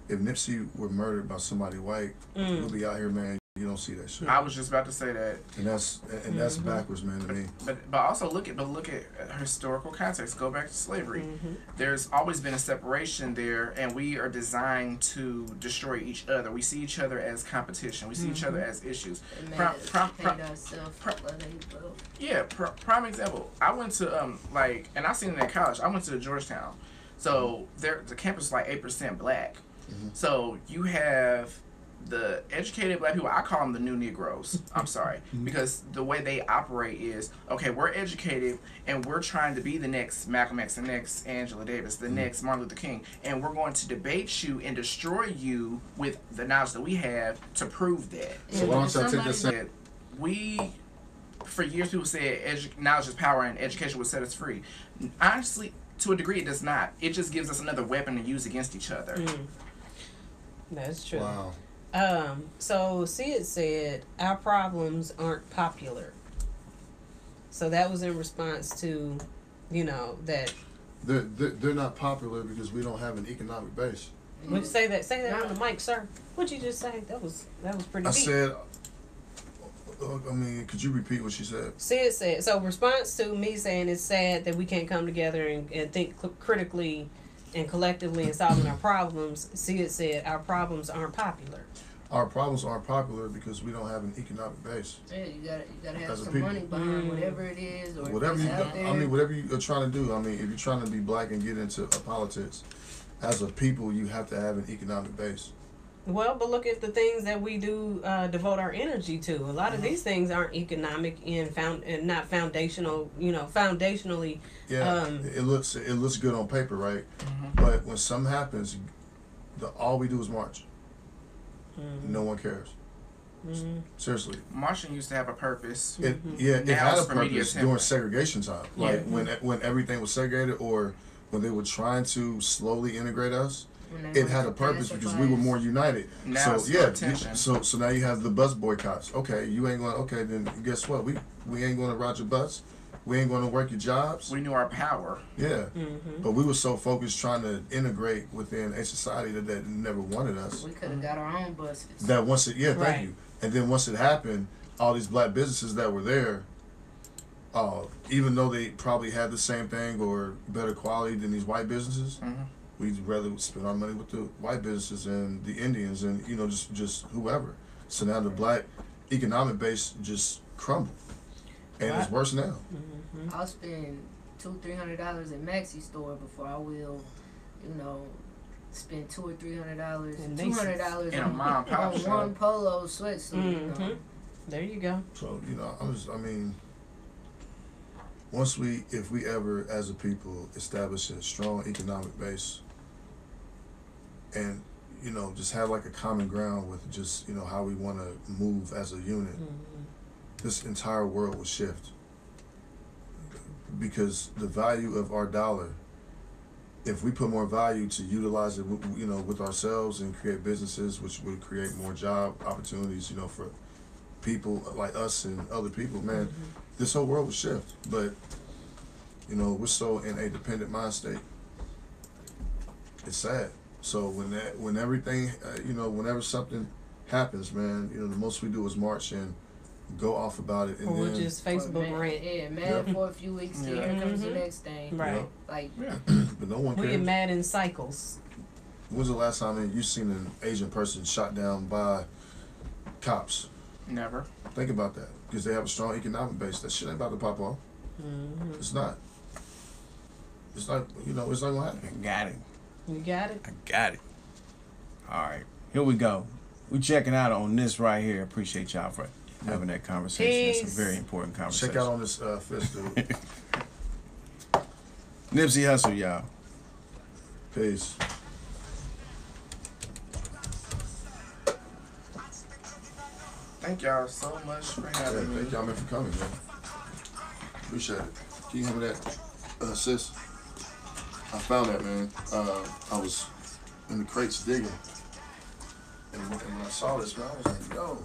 if Nipsey were murdered by somebody white, we'll be out here, man. You don't see that shit. I was just about to say that. And that's backwards, man, to me. But also look at historical context. Go back to slavery. There's always been a separation there, and we are designed to destroy each other. We see each other as competition. We see each other as issues. Prime example. I went to and I seen it in college. I went to Georgetown, so the campus is like 8% black. So you have the educated black people. I call them the new Negroes. I'm sorry, because the way they operate is, okay, we're educated and we're trying to be the next Malcolm X, the next Angela Davis, the next Martin Luther King, and we're going to debate you and destroy you with the knowledge that we have to prove that. So why don't y'all take this? We, for years, people said knowledge is power and education would set us free. Honestly, to a degree, it does not. It just gives us another weapon to use against each other. That's true. Wow. So Sid said our problems aren't popular. So that was in response to, you know, that they're not popular because we don't have an economic base. Would you say that on the mic, sir? What'd you just say? That was pretty deep. I said, I mean, could you repeat what she said? Sid said, so response to me saying it's sad that we can't come together and think critically and collectively in solving our problems, Sid said our problems aren't popular. Our problems aren't popular because we don't have an economic base. Yeah, you gotta have some money behind whatever it is, or whatever you. out there. I mean, whatever you're trying to do. I mean, if you're trying to be black and get into politics, as a people, you have to have an economic base. Well, but look at the things that we do devote our energy to. A lot of these things aren't economic and not foundational. Foundationally. Yeah, it looks good on paper, right? But when something happens, all we do is march. No one cares. Seriously. Marching used to have a purpose. It Now had a it's for media purpose during template. segregation time. Like when everything was segregated, or when they were trying to slowly integrate us. It had a purpose because we were more united. Now So it's yeah, attention. so now you have the bus boycotts. Okay, you ain't going. Okay, then guess what? We ain't going to ride your bus. We ain't going to work your jobs. We knew our power. Yeah, but we were so focused trying to integrate within a society that never wanted us. We could have got our own buses. That once it thank Right. you. And then once it happened, all these black businesses that were there, even though they probably had the same thing or better quality than these white businesses, we'd rather spend our money with the white businesses and the Indians and just whoever. So now the black economic base just crumbled, and it's worse now. I'll spend $200-300 at Maxi store before I will, spend $200 or $300, And $200 In a mom and pop on shop. one polo sweatsuit. There you go. So if we ever as a people establish a strong economic base, and just have like a common ground with just how we want to move as a unit, this entire world will shift, because the value of our dollar, if we put more value to utilize it with ourselves and create businesses which would create more job opportunities for people like us and other people, man, this whole world will shift. But we're so in a dependent mind state. It's sad. So whenever something happens, man, the most we do is march and go off about it, and Or then just Facebook rant. Yeah, mad for a few weeks. Then here comes the next thing. Right. Like, but no one We get cares. mad in cycles. When was the last time you seen an Asian person shot down by cops? Never. Think about that, because they have a strong economic base. That shit ain't about to pop off. It's not. It's not. It's not gonna happen. Got it. You got it? I got it. All right. Here we go. We checking out on this right here. Appreciate y'all for having that conversation. It's Peace. a very important conversation. Check out on this fist, dude. Nipsey Hussle, y'all. Peace. Thank y'all so much for Yeah, having me. thank y'all, man, for coming, man. Appreciate it. Can you hand me that, sis? I found that, man. I was in the crates digging, and when I saw this, man, I was like, yo.